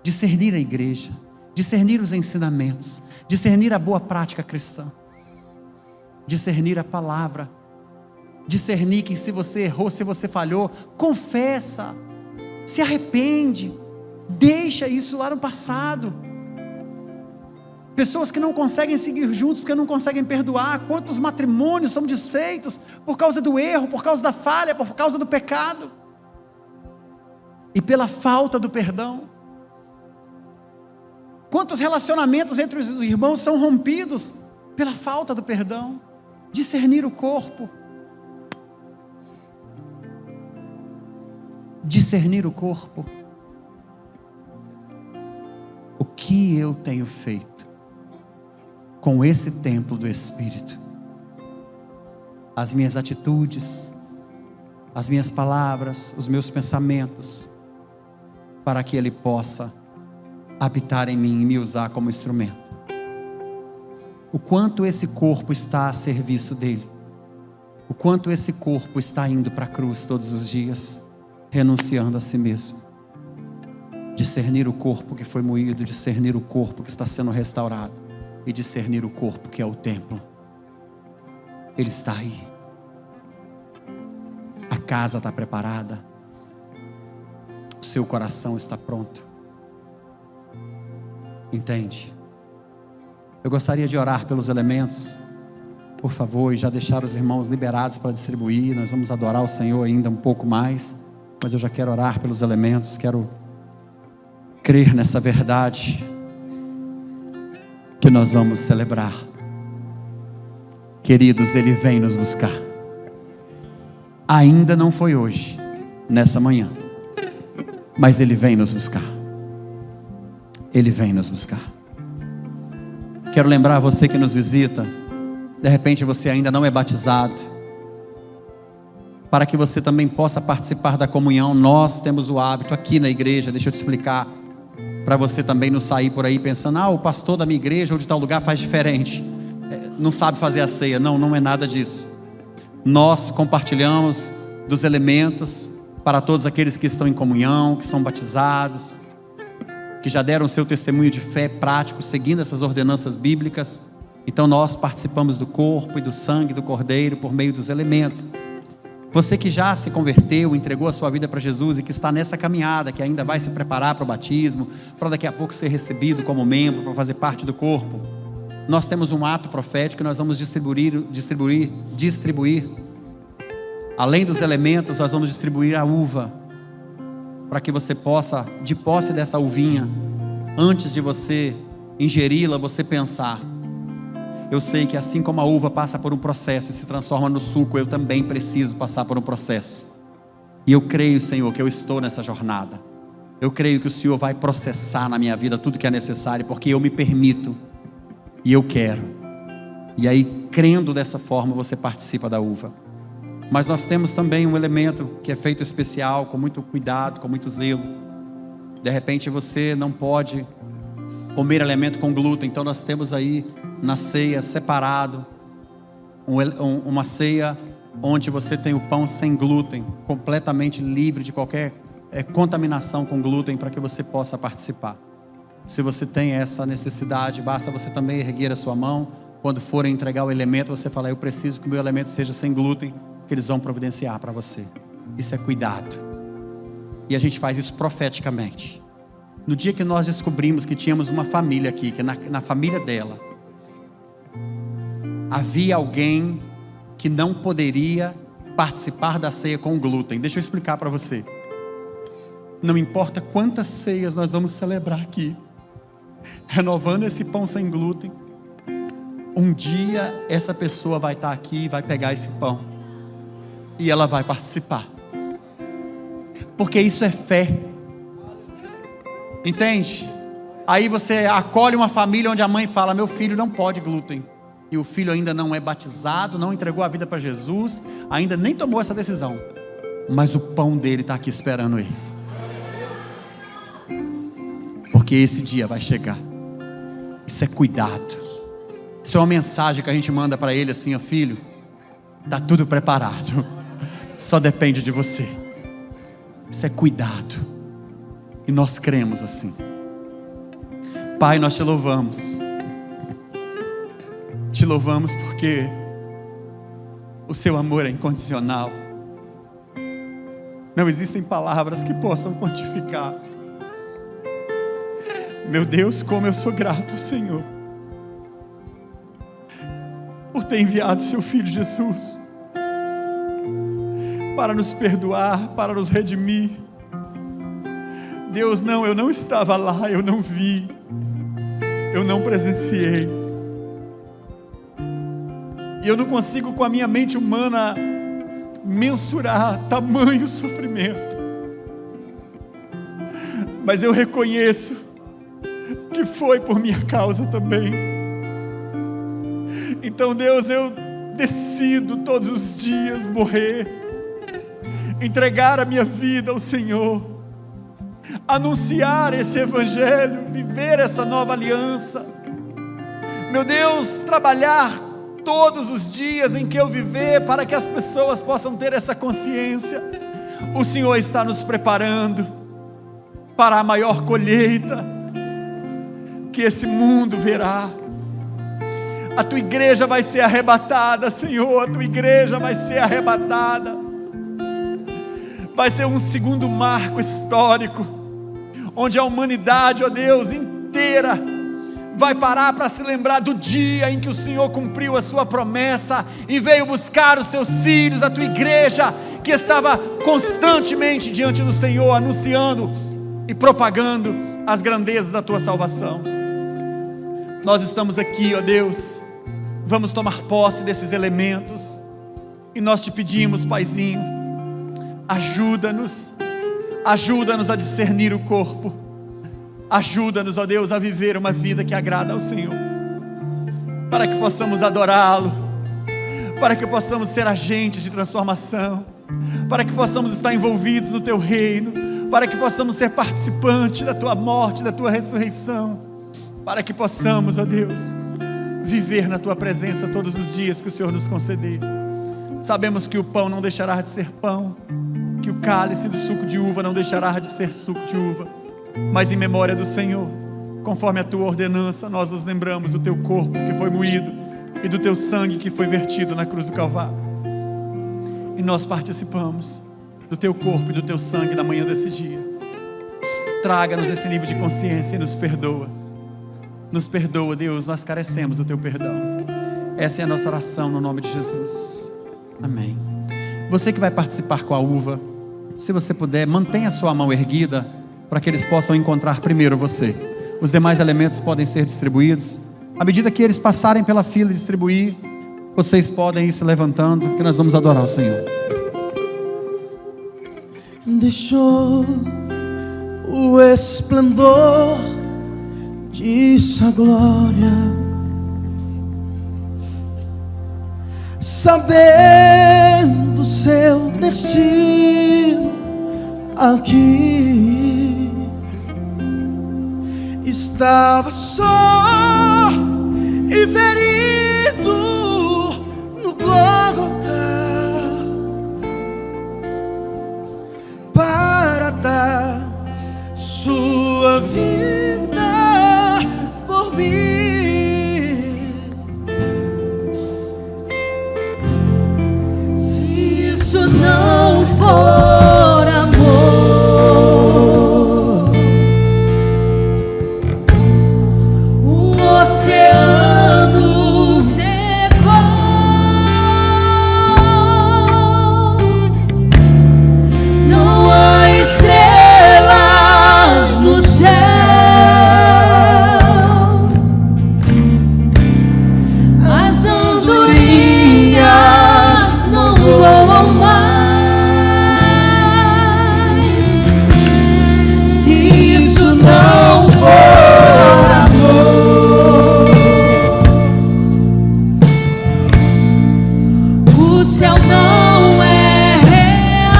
discernir a igreja, discernir os ensinamentos, discernir a boa prática cristã, discernir a palavra, discernir que se você errou, se você falhou, confessa, se arrepende, deixa isso lá no passado. Pessoas que não conseguem seguir juntos porque não conseguem perdoar. Quantos matrimônios são desfeitos por causa do erro, por causa da falha, por causa do pecado e pela falta do perdão. Quantos relacionamentos entre os irmãos são rompidos pela falta do perdão. Discernir o corpo. Discernir o corpo. O que eu tenho feito com esse templo do Espírito? As minhas atitudes, as minhas palavras, os meus pensamentos, para que Ele possa habitar em mim e me usar como instrumento. O quanto esse corpo está a serviço dEle, o quanto esse corpo está indo para a cruz todos os dias, renunciando a si mesmo. Discernir o corpo que foi moído, discernir o corpo que está sendo restaurado, e discernir o corpo que é o templo. Ele está aí. A casa está preparada, o seu coração está pronto. Entende? Eu gostaria de orar pelos elementos, por favor, e já deixar os irmãos liberados para distribuir. Nós vamos adorar o Senhor ainda um pouco mais. mas eu já quero orar pelos elementos, quero crer nessa verdade que nós vamos celebrar. Queridos, Ele vem nos buscar. Ainda não foi hoje, nessa manhã, mas Ele vem nos buscar. Ele vem nos buscar. Quero lembrar você que nos visita, de repente você ainda não é batizado, para que você também possa participar da comunhão. Nós temos o hábito aqui na igreja, deixa eu te explicar, para você também não sair por aí pensando, o pastor da minha igreja ou de tal lugar faz diferente, não sabe fazer a ceia. Não é nada disso. Nós compartilhamos dos elementos para todos aqueles que estão em comunhão, que são batizados, que já deram o seu testemunho de fé prático, seguindo essas ordenanças bíblicas. Então nós participamos do corpo e do sangue do Cordeiro por meio dos elementos. Você que já se converteu, entregou a sua vida para Jesus e que está nessa caminhada, que ainda vai se preparar para o batismo, para daqui a pouco ser recebido como membro, para fazer parte do corpo, nós temos um ato profético que nós vamos distribuir. Além dos elementos, nós vamos distribuir a uva, para que você possa, de posse dessa uvinha, antes de você ingeri-la, você pensar: eu sei que assim como a uva passa por um processo e se transforma no suco, eu também preciso passar por um processo. E eu creio, Senhor, que eu estou nessa jornada. Eu creio que o Senhor vai processar na minha vida tudo que é necessário, porque eu me permito e eu quero. E aí, crendo dessa forma, você participa da uva. Mas nós temos também um elemento que é feito especial, com muito cuidado, com muito zelo. De repente você não pode comer alimento com glúten, então nós temos aí na ceia separado, uma ceia onde você tem o pão sem glúten, completamente livre de qualquer contaminação com glúten, para que você possa participar. Se você tem essa necessidade, basta você também erguer a sua mão. Quando forem entregar o elemento, você fala: eu preciso que o meu elemento seja sem glúten, que eles vão providenciar para você. Isso é cuidado. E a gente faz isso profeticamente. No dia que nós descobrimos que tínhamos uma família aqui, que na família dela havia alguém que não poderia participar da ceia com glúten. Deixa eu explicar para você. Não importa quantas ceias nós vamos celebrar aqui, renovando esse pão sem glúten, um dia essa pessoa vai estar aqui e vai pegar esse pão e ela vai participar, porque isso é fé, entende? Aí você acolhe uma família onde a mãe fala: meu filho não pode glúten, e o filho ainda não é batizado, não entregou a vida para Jesus, ainda nem tomou essa decisão, mas o pão dele está aqui esperando ele, porque esse dia vai chegar. Isso é cuidado. Isso é uma mensagem que a gente manda para ele assim: ó filho, está tudo preparado, só depende de você. Isso é cuidado, e nós cremos assim. Pai, nós te louvamos porque o seu amor é incondicional. Não existem palavras que possam quantificar. Meu Deus, como eu sou grato ao Senhor por ter enviado seu Filho Jesus para nos perdoar, para nos redimir. Deus, eu não estava lá, eu não vi, eu não presenciei, e eu não consigo com a minha mente humana mensurar tamanho sofrimento, mas eu reconheço que foi por minha causa também. Então, Deus, eu decido todos os dias morrer, entregar a minha vida ao Senhor, anunciar esse evangelho, viver essa nova aliança. Meu Deus, trabalhar todos os dias em que eu viver, para que as pessoas possam ter essa consciência. O Senhor está nos preparando para a maior colheita que esse mundo verá. A tua igreja vai ser arrebatada, Senhor, a tua igreja vai ser arrebatada. Vai ser um segundo marco histórico, onde a humanidade, ó Deus, inteira vai parar para se lembrar do dia em que o Senhor cumpriu a sua promessa e veio buscar os teus filhos, a tua igreja, que estava constantemente diante do Senhor, anunciando e propagando as grandezas da tua salvação. Nós estamos aqui, ó Deus, vamos tomar posse desses elementos, e nós te pedimos, Paizinho, ajuda-nos a discernir o corpo, ajuda-nos, ó Deus, a viver uma vida que agrada ao Senhor, para que possamos adorá-lo, para que possamos ser agentes de transformação, para que possamos estar envolvidos no teu reino, para que possamos ser participantes da tua morte, da tua ressurreição, para que possamos, ó Deus, viver na tua presença todos os dias que o Senhor nos conceder. Sabemos que o pão não deixará de ser pão, que o cálice do suco de uva não deixará de ser suco de uva, mas em memória do Senhor, conforme a tua ordenança, nós nos lembramos do teu corpo que foi moído e do teu sangue que foi vertido na cruz do Calvário, e nós participamos do teu corpo e do teu sangue na manhã desse dia. Traga-nos esse nível de consciência e nos perdoa, Deus, nós carecemos do teu perdão. Essa é a nossa oração no nome de Jesus, amém. Você que vai participar com a uva, se você puder, mantenha a sua mão erguida, para que eles possam encontrar primeiro você. Os demais elementos podem ser distribuídos. À medida que eles passarem pela fila e distribuir, vocês podem ir se levantando, que nós vamos adorar o Senhor. Deixou o esplendor de sua glória, sabendo seu destino aqui, estava só e ferido no Gólgota, para dar sua vida por mim. Se isso não for amor, o oceano secou, não há estrelas no céu, as andorinhas não voam mais. Se isso não for amor, o céu não é real,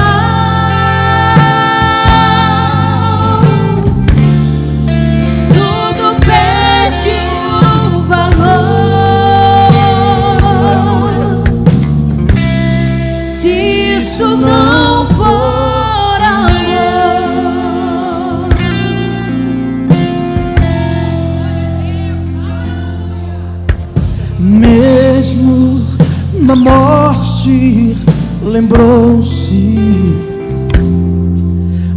tudo perde o valor. Se isso não for amor, mesmo na morte, lembrou-se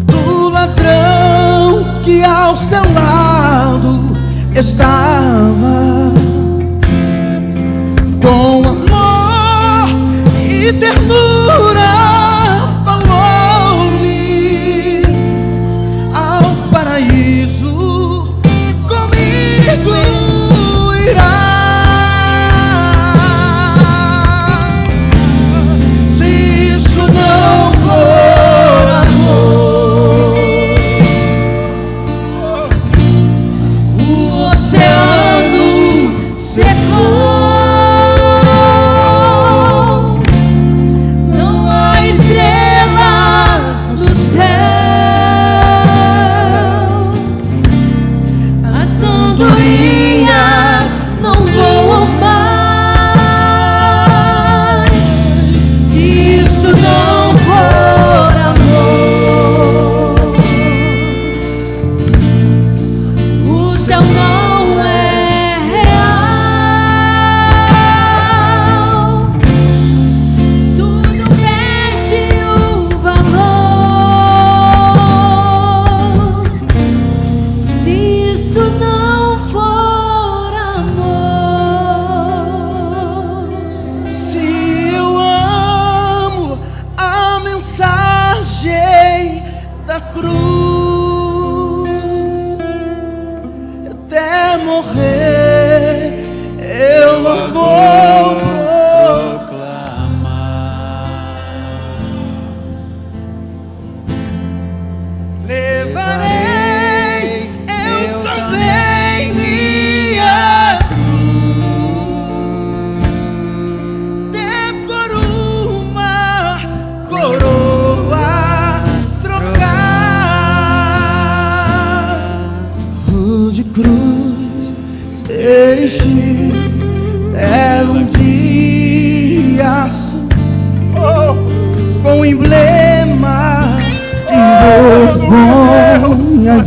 do ladrão que ao seu lado estava, com amor e ternura falou-lhe: ao paraíso comigo irá. Se isso não for amor, o oceano secou, não há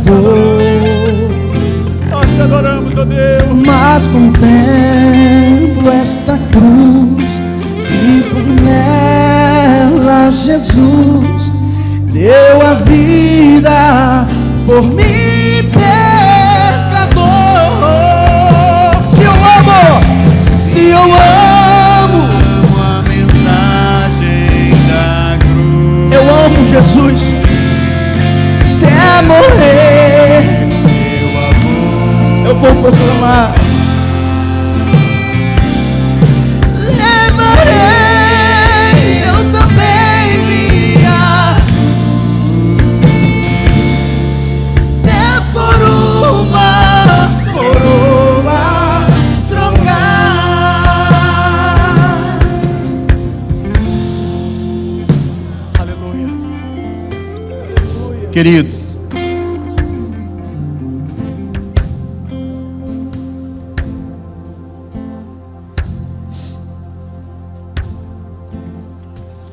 pecador. Nós te adoramos, ó Deus. Mas contemplo esta cruz e por nela Jesus deu a vida por mim, pecador. Se eu amo A mensagem da cruz. eu amo Jesus até morrer. Eu vou proclamar. Levarei eu também minha, até por uma coroa trocar. Aleluia. Queridos,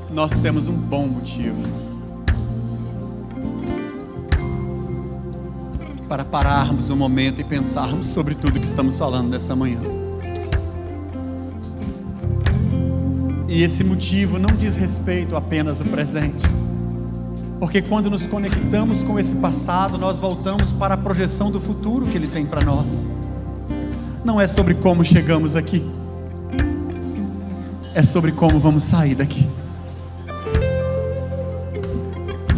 nós temos um bom motivo para pararmos um momento e pensarmos sobre tudo que estamos falando nessa manhã. E esse motivo não diz respeito apenas ao presente, porque quando nos conectamos com esse passado, nós voltamos para a projeção do futuro que Ele tem para nós. Não é sobre como chegamos aqui, é sobre como vamos sair daqui.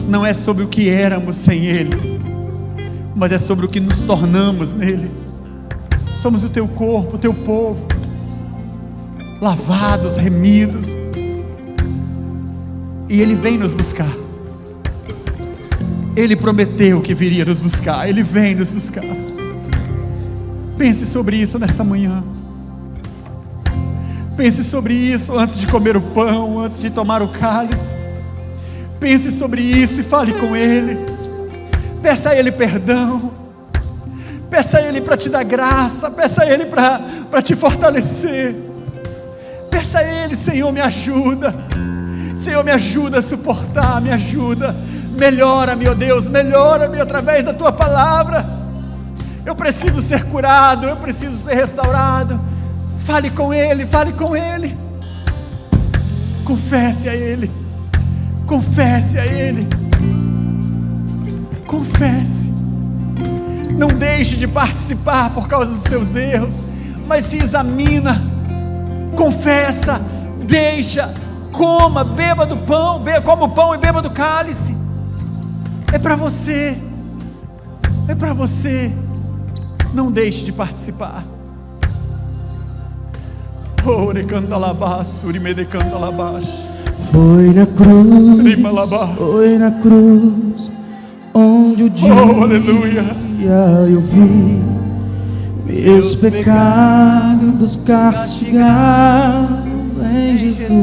Não é sobre o que éramos sem Ele, mas é sobre o que nos tornamos nele. Somos o teu corpo, o teu povo, lavados, remidos, e Ele vem nos buscar. Ele prometeu que viria nos buscar, Ele vem nos buscar. Pense sobre isso nessa manhã. Pense sobre isso antes de comer o pão, antes de tomar o cálice. Pense sobre isso e fale com Ele. Peça a Ele perdão. Peça a Ele para te dar graça. Peça a Ele para te fortalecer. Peça a Ele: Senhor, me ajuda. Senhor, me ajuda a suportar. Me ajuda. Melhora-me, ó Deus. Melhora-me através da Tua palavra. Eu preciso ser curado. Eu preciso ser restaurado. Fale com Ele. Fale com Ele. Confesse a Ele. Confesse a Ele. Confesse. Não deixe de participar por causa dos seus erros, mas se examina. Confessa. Deixa. Coma. Beba do pão. Coma o pão e beba do cálice. É para você. É para você. Não deixe de participar. Foi na cruz, onde o dia aleluia, eu vi meus pecados castigados em Jesus.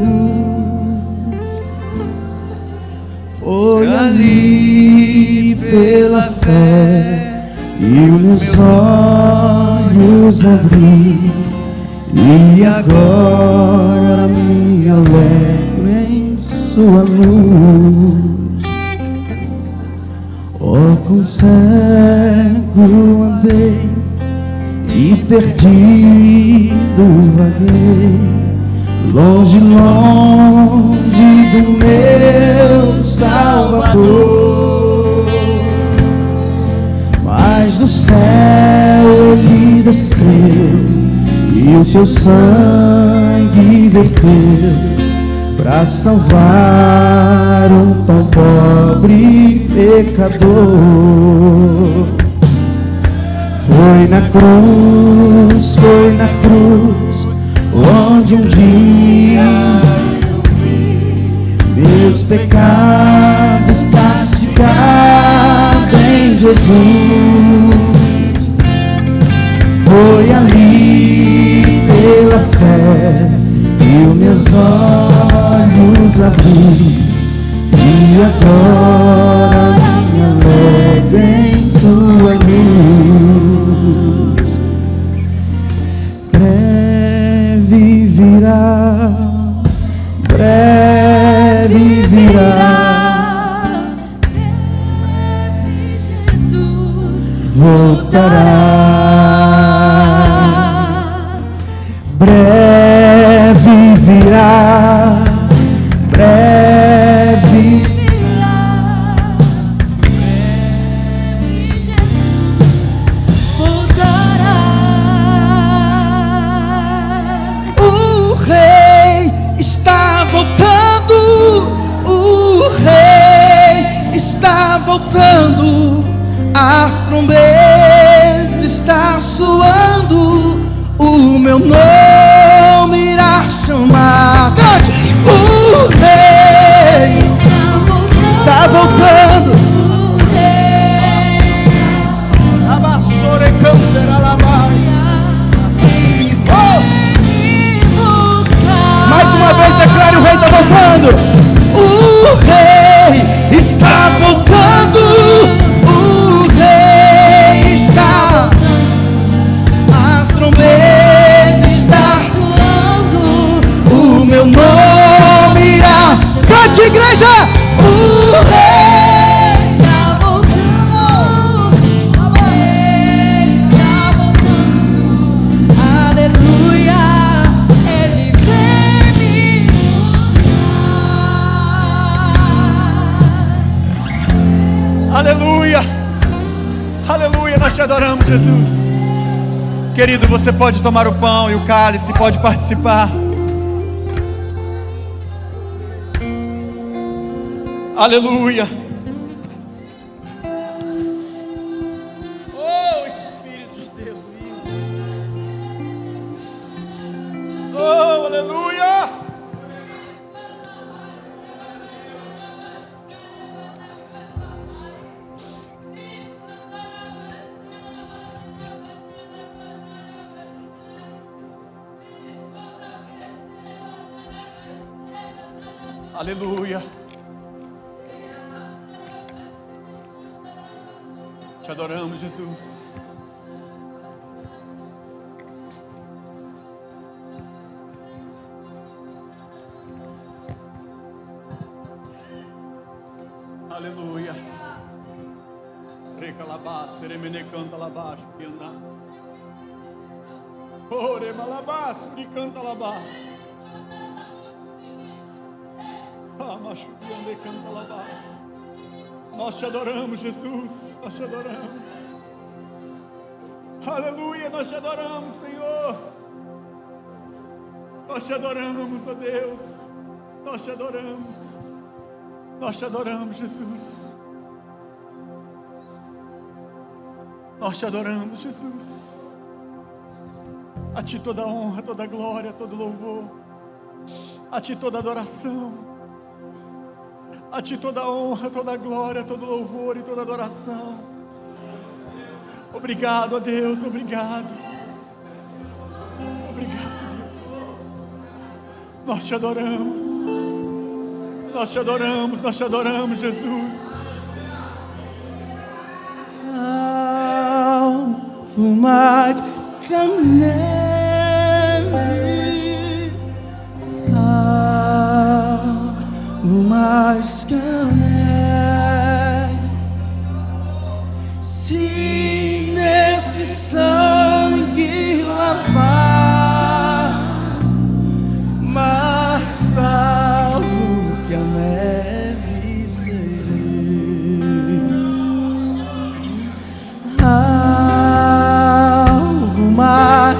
Foi ali pela fé e os meus olhos abri, e agora me alegro em Sua luz. Oh, com cego andei e perdido vaguei, longe, longe do meu Salvador. Mas do céu Ele desceu e o Seu sangue verteu para salvar um tão pobre pecador. Foi na cruz, onde um dia eu vi meus pecados castigados em Jesus. Foi ali pela fé e os meus olhos abri, e agora me alegro em Sua luz. Breve virá, breve virá, Jesus voltará. Breve virá, breve Jesus voltará. o rei está voltando, o rei está voltando, as trombetas está soando, o meu nome irá chamar. Cante! O rei está voltando. O rei A vassoura e cantará lá vai. me buscar. Mais uma vez declare: o rei está voltando. O rei está voltando. O rei está. As trombetas está Suando, o meu nome irá. Cante, igreja! O rei está voltando. O rei está voltando. Aleluia, ele vem me buscar. Aleluia! Aleluia! Nós te adoramos, Jesus. Querido, você pode tomar o pão e o cálice, pode participar. Aleluia! Oh, Espírito de Deus lindo. Oh, aleluia! Aleluia! Te adoramos, Jesus. Aleluia. Recalabá, seremene canta labás, pianda. Ore malabás, suri canta labás. Macho pianda canta labás. Nós te adoramos, Jesus. Nós te adoramos. Aleluia, nós te adoramos, Senhor. Nós te adoramos, ó Deus. Nós te adoramos. Nós te adoramos, Jesus. Nós te adoramos, Jesus. A Ti toda honra, toda glória, todo louvor. A Ti toda adoração. A Ti toda honra, toda glória, todo louvor e toda adoração. Obrigado, ó Deus, obrigado. Obrigado, Deus. Nós te adoramos. Nós te adoramos, nós te adoramos, Jesus. Alvo mais que a neve, alvo mais que a neve. Se nesse sangue lavado, mais salvo que a neve serei. Alvo mais,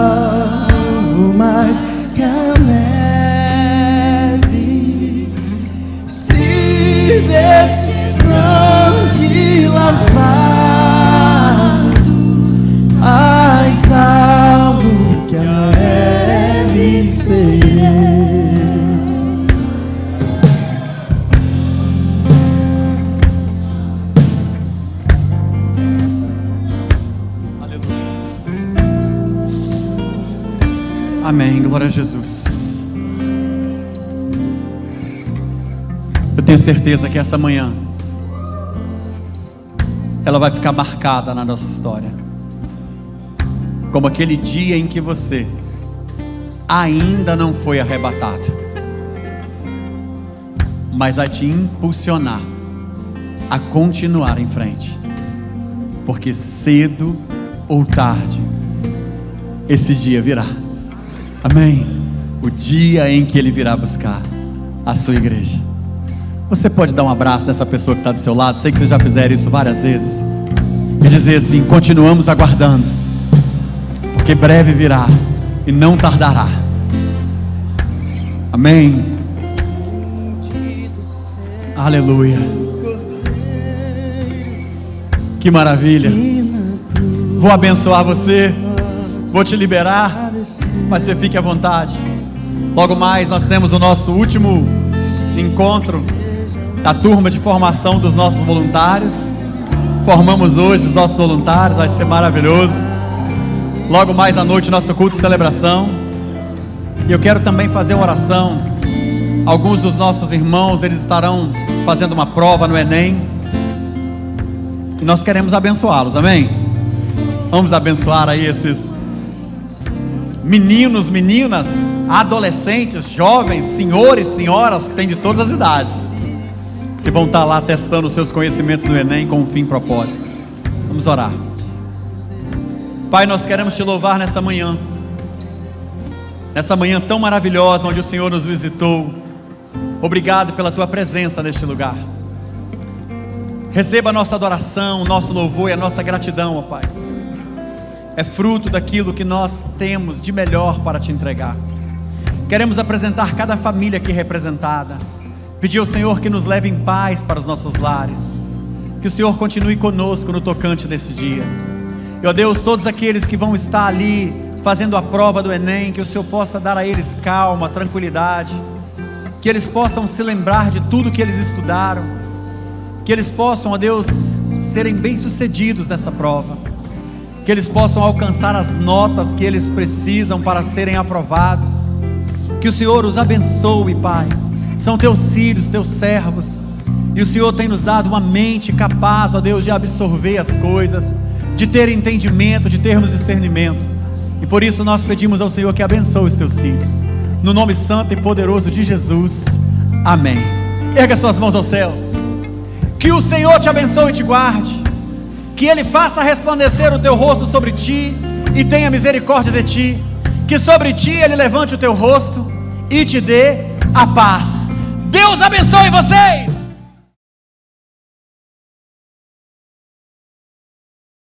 alvo mais que a neve. Se desse sangue lavado, mais salvo que a neve serei. Amém, glória a Jesus. Eu tenho certeza que essa manhã ela vai ficar marcada na nossa história como aquele dia em que você ainda não foi arrebatado. mas vai te impulsionar a continuar em frente, porque cedo ou tarde esse dia virá. Amém? O dia em que Ele virá buscar a sua igreja. Você pode dar um abraço nessa pessoa que está do seu lado? Sei que vocês já fizeram isso várias vezes, e dizer assim: continuamos aguardando, porque breve virá e não tardará. Amém. Aleluia. Que maravilha. Vou abençoar você, vou te liberar, mas você fique à vontade. Logo mais nós temos o nosso último encontro da turma de formação dos nossos voluntários. Formamos hoje os nossos voluntários, vai ser maravilhoso. Logo mais à noite nosso culto de celebração. E eu quero também fazer uma oração. Alguns dos nossos irmãos, eles estarão fazendo uma prova no Enem, e nós queremos abençoá-los, amém? Vamos abençoar aí esses meninos, meninas, adolescentes, jovens, senhores, senhoras, que têm de todas as idades, que vão estar lá testando os seus conhecimentos no Enem com um fim e propósito. Vamos orar. Pai, nós queremos te louvar nessa manhã tão maravilhosa, onde o Senhor nos visitou. Obrigado pela tua presença neste lugar. Receba a nossa adoração, o nosso louvor e a nossa gratidão, ó Pai. É fruto daquilo que nós temos de melhor para te entregar. Queremos apresentar cada família aqui representada, pedir ao Senhor que nos leve em paz para os nossos lares, que o Senhor continue conosco no tocante desse dia. E ó Deus, todos aqueles que vão estar ali fazendo a prova do Enem, que o Senhor possa dar a eles calma, tranquilidade, que eles possam se lembrar de tudo que eles estudaram, que eles possam, ó Deus, serem bem-sucedidos nessa prova, que eles possam alcançar as notas que eles precisam para serem aprovados. Que o Senhor os abençoe, Pai. São teus filhos, teus servos, e o Senhor tem nos dado uma mente capaz, ó Deus, de absorver as coisas, de ter entendimento, de termos discernimento. E por isso nós pedimos ao Senhor que abençoe os teus filhos, no nome santo e poderoso de Jesus, amém. Erga suas mãos aos céus. Que o Senhor te abençoe e te guarde, que Ele faça resplandecer o teu rosto sobre ti e tenha misericórdia de ti, que sobre ti Ele levante o teu rosto e te dê a paz. Deus abençoe vocês.